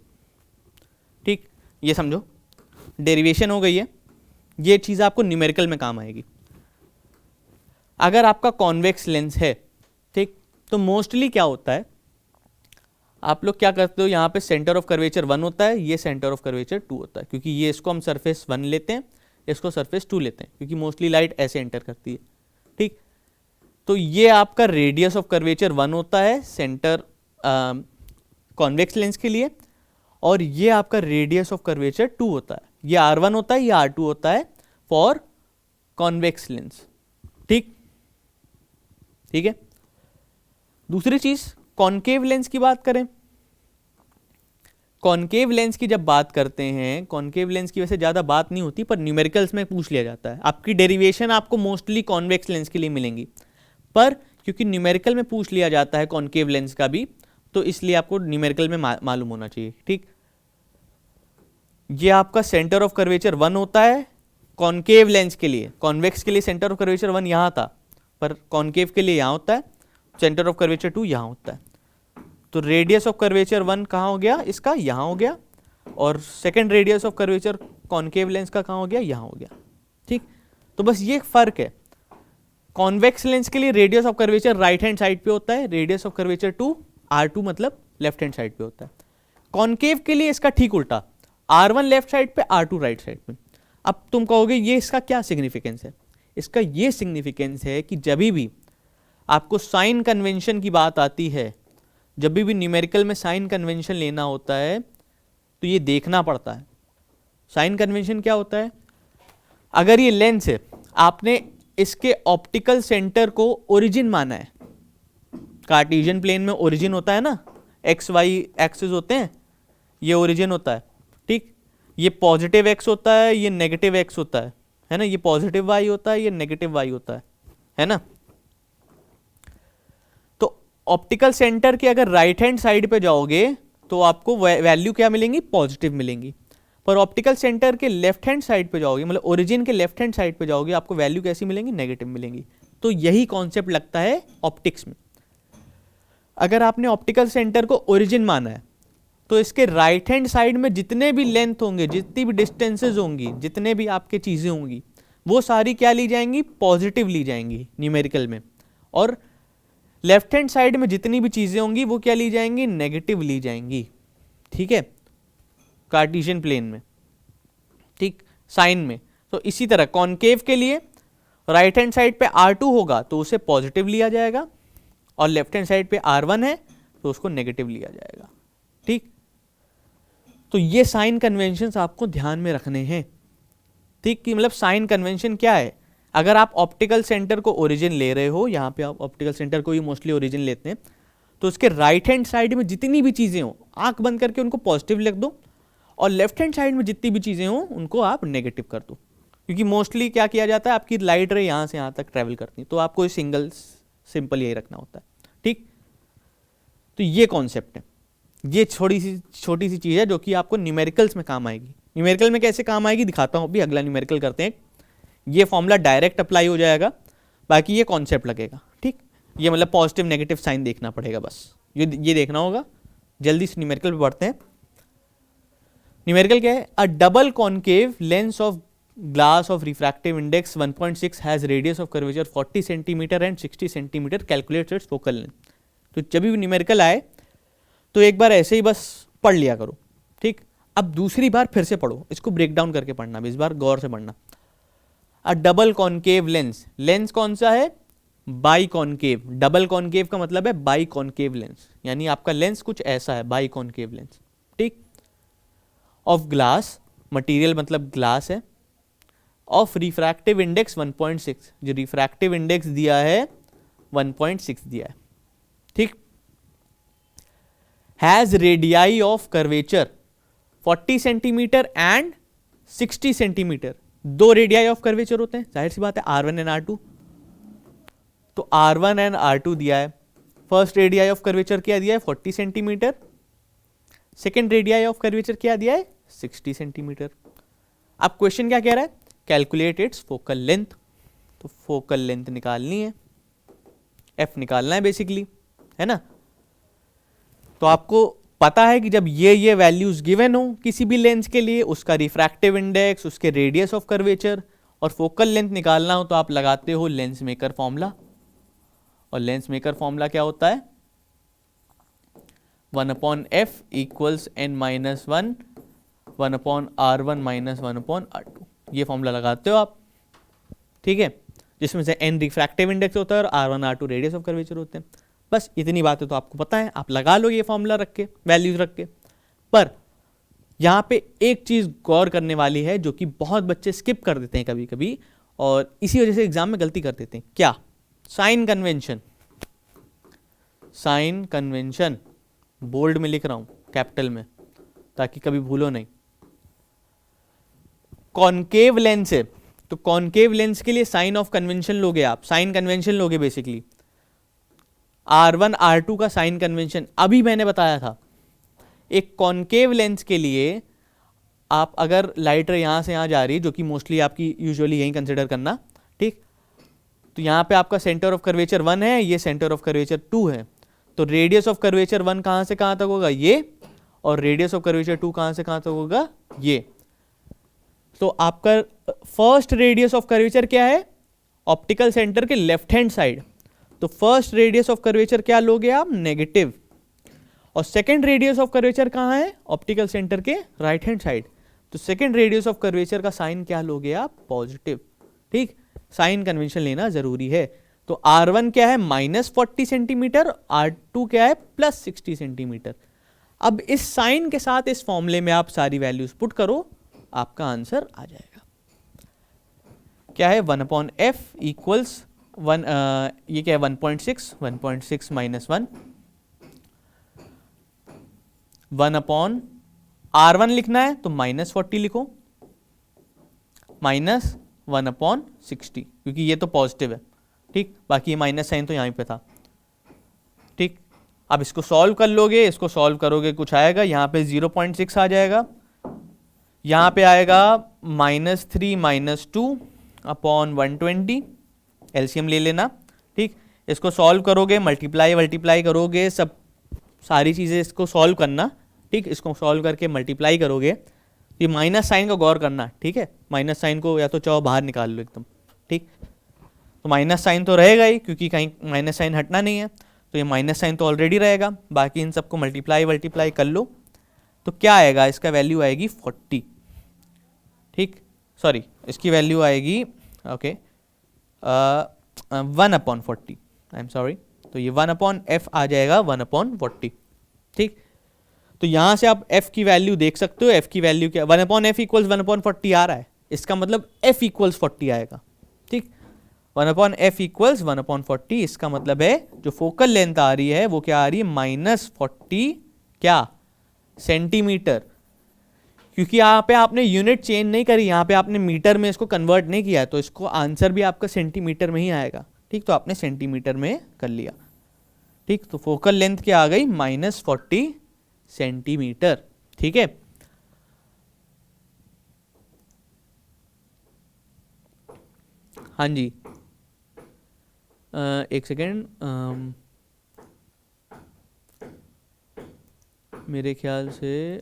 ठीक, ये समझो डेरिवेशन हो गई है, ये चीज़ आपको न्यूमेरिकल में काम आएगी। अगर आपका कॉन्वेक्स लेंस है, ठीक, तो मोस्टली क्या होता है, आप लोग क्या करते हो, यहाँ पे सेंटर ऑफ कर्वेचर 1 होता है, ये सेंटर ऑफ कर्वेचर 2 होता है, क्योंकि ये इसको हम सरफेस 1 लेते हैं, इसको सरफेस 2 लेते हैं, क्योंकि मोस्टली लाइट ऐसे एंटर करती है। ठीक, तो ये आपका रेडियस ऑफ कर्वेचर 1 होता है सेंटर कॉन्वेक्स लेंस के लिए, और ये आपका रेडियस ऑफ कर्वेचर 2 होता है। ये R1 होता है, ये R2 होता है फॉर कॉन्वेक्स लेंस। ठीक, ठीक है। दूसरी चीज, कॉनकेव लेंस की बात करें। कॉनकेव लेंस की जब बात करते हैं, कॉनकेव लेंस की वैसे ज्यादा बात नहीं होती, पर न्यूमेरिकल्स में पूछ लिया जाता है। आपकी डेरिवेशन आपको मोस्टली कॉन्वेक्स लेंस के लिए मिलेंगी, पर क्योंकि न्यूमेरिकल में पूछ लिया जाता है कॉनकेव लेंस का भी, तो इसलिए आपको न्यूमेरिकल में मालूम होना चाहिए। ठीक, ये आपका सेंटर ऑफ कर्वेचर 1 होता है कॉनकेव लेंस के लिए। कॉन्वेक्स के लिए सेंटर ऑफ कर्वेचर 1 यहाँ था, पर कॉनकेव के लिए यहाँ होता है, सेंटर ऑफ कर्वेचर 2 यहाँ होता है। तो रेडियस ऑफ कर्वेचर 1 कहाँ हो गया, इसका यहाँ हो गया, और second radius of curvature concave lens का कहाँ हो गया, यहाँ हो गया। ठीक, तो बस ये फर्क है। कॉन्वेक्स लेंस के लिए radius of curvature right hand side पे होता है, रेडियस ऑफ कर्वेचर 2 R2 मतलब लेफ्ट हैंड साइड पे होता है। कॉनकेव के लिए इसका ठीक उल्टा, R1 लेफ्ट साइड पे, R2 राइट साइड पे। अब तुम कहोगे ये इसका क्या सिग्निफिकेंस है। इसका ये सिग्निफिकेंस है कि जब भी आपको साइन कन्वेंशन की बात आती है, जब भी न्यूमेरिकल में साइन कन्वेंशन लेना होता है, तो ये देखना पड़ता है। साइन कन्वेंशन क्या होता है, अगर ये लेंस है, आपने इसके ऑप्टिकल सेंटर को ओरिजिन माना है। कार्टेशियन प्लेन में ओरिजिन होता है ना, एक्स वाई एक्सिस होते हैं, ये ओरिजिन होता है। ठीक, ये पॉजिटिव एक्स होता है, ये नेगेटिव एक्स होता है ना, ये पॉजिटिव वाई होता है, ये नेगेटिव वाई होता है ना। तो ऑप्टिकल सेंटर के अगर राइट हैंड साइड पे जाओगे तो आपको वैल्यू क्या मिलेंगी, पॉजिटिव मिलेंगी। पर ऑप्टिकल सेंटर के लेफ्ट हैंड साइड पे जाओगे, मतलब ओरिजिन के लेफ्ट हैंड साइड पे जाओगे, आपको वैल्यू कैसी मिलेंगी, नेगेटिव मिलेंगी। तो यही कॉन्सेप्ट लगता है ऑप्टिक्स में। अगर आपने ऑप्टिकल सेंटर को ओरिजिन माना है, तो इसके राइट हैंड साइड में जितने भी लेंथ होंगे, जितनी भी डिस्टेंसेज होंगी, जितने भी आपके चीजें होंगी, वो सारी क्या ली जाएंगी, पॉजिटिव ली जाएंगी न्यूमेरिकल में। और लेफ्ट हैंड साइड में जितनी भी चीज़ें होंगी वो क्या ली जाएंगी, नेगेटिव ली जाएंगी, ठीक है, कार्टेशियन प्लेन में, ठीक, साइन में। तो इसी तरह कॉनकेव के लिए राइट हैंड साइड पे R2 होगा तो उसे पॉजिटिव लिया जाएगा, और लेफ्ट हैंड साइड पे R1 है तो उसको नेगेटिव लिया जाएगा, ठीक। तो ये साइन कन्वेंशंस आपको ध्यान में रखने हैं, ठीक, कि मतलब साइन कन्वेंशन क्या है। अगर आप ऑप्टिकल सेंटर को ओरिजिन ले रहे हो, यहाँ पे आप ऑप्टिकल सेंटर को ही मोस्टली ओरिजिन लेते हैं, तो उसके राइट हैंड साइड में जितनी भी चीज़ें हो आंख बंद करके उनको पॉजिटिव लिख दो, और लेफ्ट हैंड साइड में जितनी भी चीज़ें हो उनको आप नेगेटिव कर दो, क्योंकि मोस्टली क्या किया जाता है, आपकी लाइट रे यहाँ से यहाँ तक ट्रैवल करती है, तो आपको सिंपल यही रखना होता है, ठीक। तो ये कॉन्सेप्ट है, ये छोटी सी चीज़ है जो कि आपको न्यूमेरिकल्स में काम आएगी। न्यूमेरिकल में कैसे काम आएगी दिखाता हूँ, अभी अगला न्यूमेरिकल करते हैं। ये फॉर्मूला डायरेक्ट अप्लाई हो जाएगा, बाकी ये कॉन्सेप्ट लगेगा, ठीक। ये मतलब पॉजिटिव नेगेटिव साइन देखना पड़ेगा, बस ये देखना होगा। जल्दी से न्यूमेरिकल पे बढ़ते हैं। न्यूमेरिकल क्या है, अ double concave lens of glass of refractive index 1.6 has radius of curvature 40 centimetre and 60 centimetre, calculate its focal length. तो जब भी न्यूमेरिकल आए तो एक बार ऐसे ही बस पढ़ लिया करो, ठीक। अब दूसरी बार फिर से पढ़ो, इसको ब्रेक डाउन करके पढ़ना, इस बार गौर से पढ़ना। अ डबल कॉनकेव लेंस, लेंस कौन सा है, बाई कॉनकेव। डबल कॉनकेव का मतलब है बाई कॉनकेव लेंस, यानी आपका लेंस कुछ ऐसा है, बाई कॉनकेव लेंस, ठीक। ऑफ ग्लास, मटेरियल मतलब ग्लास है, ऑफ रिफ्रैक्टिव इंडेक्स 1.6, जो रिफ्रैक्टिव इंडेक्स दिया है 1.6 दिया है, ठीक। Has radii of curvature 40 centimetre and 60 centimetre. दो रेडियाई ऑफ कर्वेचर होते हैं, जाहिर सी बात है, R1 एंड R2। तो R1 एंड R2 दिया है। फर्स्ट रेडियाई ऑफ कर्वेचर क्या दिया है, 40 centimetre. Second radii of curvature क्या दिया है, 60 सेंटीमीटर। अब क्वेश्चन क्या कह रहा है, कैलकुलेट इट्स फोकल लेंथ। तो फोकल लेंथ निकालनी है, F निकालना है बेसिकली, है ना। तो आपको पता है कि जब ये वैल्यूज गिवन हो किसी भी लेंस के लिए, उसका रिफ्रैक्टिव इंडेक्स, उसके रेडियस ऑफ कर्वेचर और फोकल लेंथ निकालना हो, तो आप लगाते हो लेंस मेकर फॉर्मूला। और लेंस मेकर फॉर्मूला क्या होता है, 1/f equals n-1 1/r1 - 1/r2। ये फॉर्मूला लगाते हो आप, ठीक है, जिसमें से n रिफ्रैक्टिव इंडेक्स होता है और R1 R2 radius of curvature होते हैं। बस इतनी बातें तो आपको पता है, आप लगा लो ये फॉर्मूला रख के, वैल्यूज रख के। पर यहाँ पे एक चीज़ गौर करने वाली है जो कि बहुत बच्चे स्किप कर देते हैं कभी कभी, और इसी वजह से एग्जाम में गलती कर देते हैं। क्या, sign convention. Sign convention bold में लिख रहा हूँ, कैपिटल में, ताकि कभी भूलो नहीं। कॉनकेव लेंस है तो कॉनकेव लेंस के लिए साइन ऑफ कन्वेंशन लोगे आप, साइन कन्वेंशन लोगे बेसिकली। R1 R2 का साइन कन्वेंशन अभी मैंने बताया था। एक कॉनकेव लेंस के लिए आप अगर लाइट रे यहाँ से यहाँ जा रही है, जो कि मोस्टली आपकी यूजुअली यहीं कंसिडर करना, ठीक। तो यहाँ पे आपका सेंटर ऑफ कर्वेचर 1 है, ये सेंटर ऑफ कर्वेचर 2 है। तो रेडियस ऑफ कर्वेचर 1 कहाँ से कहाँ तक होगा, ये, और रेडियस ऑफ कर्वेचर 2 कहाँ से कहाँ तक होगा, ये। तो आपका फर्स्ट रेडियस ऑफ कर्वेचर क्या है, ऑप्टिकल सेंटर के लेफ्ट हैंड साइड। तो फर्स्ट रेडियस ऑफ कर्वेचर क्या लोगे आप, नेगेटिव। और सेकंड रेडियस ऑफ कर्वेचर कहाँ है, ऑप्टिकल सेंटर के राइट हैंड साइड। तो सेकंड रेडियस ऑफ कर्वेचर का साइन क्या लोगे आप, पॉजिटिव, ठीक। साइन कन्वेंशन लेना जरूरी है। तो R1 क्या है, -40 सेंटीमीटर, R2 क्या है, +60 सेंटीमीटर। अब इस साइन के साथ इस फॉर्मूले में आप सारी वैल्यूज पुट करो, आपका आंसर आ जाएगा। क्या है, 1/f इक्वल्स 1, ये क्या है, 1.6 -1 1/R1 लिखना है तो -40 लिखो, -1/60, क्योंकि ये तो पॉजिटिव है, ठीक। बाकी ये माइनस साइन तो यहीं पे था, ठीक। अब इसको सॉल्व कर लोगे, इसको सॉल्व करोगे, कुछ आएगा, यहाँ पे 0.6 आ जाएगा, यहाँ पे आएगा -3 - 2/120, एलसीएम ले लेना, ठीक। इसको सॉल्व करोगे, मल्टीप्लाई करोगे, सब सारी चीज़ें इसको सॉल्व करना, ठीक। इसको सॉल्व करके मल्टीप्लाई करोगे, ये माइनस साइन का गौर करना, ठीक है। माइनस साइन को या तो चाहो बाहर निकाल लो एकदम, ठीक। तो माइनस साइन तो रहेगा ही, क्योंकि कहीं माइनस साइन हटना नहीं है, तो ये माइनस साइन तो ऑलरेडी रहेगा। बाकी इन सबको मल्टीप्लाई कर लो, तो क्या आएगा, इसका वैल्यू आएगी 40, ठीक, सॉरी इसकी वैल्यू आएगी ओके 1/40, आई एम सॉरी, तो ये 1/f आ जाएगा 1/40, ठीक। तो यहाँ से आप f की वैल्यू देख सकते हो, f की वैल्यू क्या, 1/f इक्वल्स 1/40 आ रहा है, इसका मतलब f इक्वल्स 40 आएगा, ठीक। 1/f इक्वल्स 1/40, इसका मतलब है जो फोकल लेंथ आ रही है वो क्या आ रही है, -40 क्या सेंटीमीटर, क्योंकि यहाँ पे आपने यूनिट चेंज नहीं करी, यहाँ पे आपने मीटर में इसको कन्वर्ट नहीं किया, तो इसको आंसर भी आपका सेंटीमीटर में ही आएगा, ठीक। तो आपने सेंटीमीटर में कर लिया, ठीक। तो फोकल लेंथ क्या आ गई, -40 सेंटीमीटर, ठीक है। हाँ जी, एक सेकेंड, मेरे ख्याल से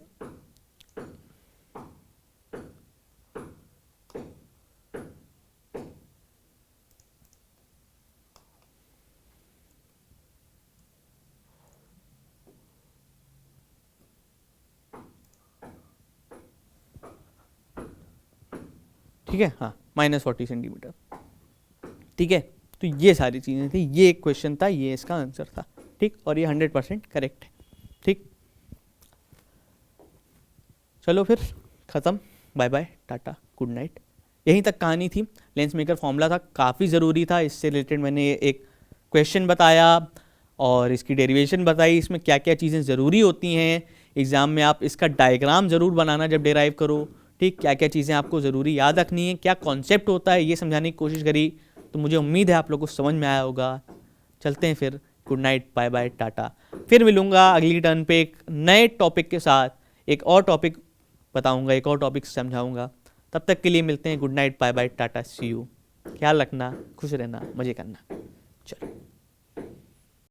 ठीक है, हाँ -40 सेंटीमीटर, ठीक है। तो ये सारी चीज़ें थी, ये एक क्वेश्चन था, ये इसका आंसर था, ठीक, और ये 100% करेक्ट है, ठीक। चलो फिर ख़त्म, bye bye tata good night, यहीं तक कहानी थी। लेंस मेकर फॉर्मूला था, काफ़ी ज़रूरी था, इससे रिलेटेड मैंने एक क्वेश्चन बताया और इसकी डेरिवेशन बताई, इसमें क्या क्या चीज़ें ज़रूरी होती हैं, एग्ज़ाम में आप इसका डायग्राम ज़रूर बनाना जब डेराइव करो, ठीक। क्या क्या चीज़ें आपको ज़रूरी याद रखनी है, क्या कॉन्सेप्ट होता है, ये समझाने की कोशिश करी, तो मुझे उम्मीद है आप लोगों को समझ में आया होगा। चलते हैं फिर, good night, bye bye tata. फिर मिलूंगा अगली टर्न पे एक नए टॉपिक के साथ, एक और टॉपिक बताऊंगा, एक और टॉपिक समझाऊंगा। तब तक के लिए मिलते हैं, good night, bye bye tata, see you. ख्याल रखना, खुश रहना, मज़े करना।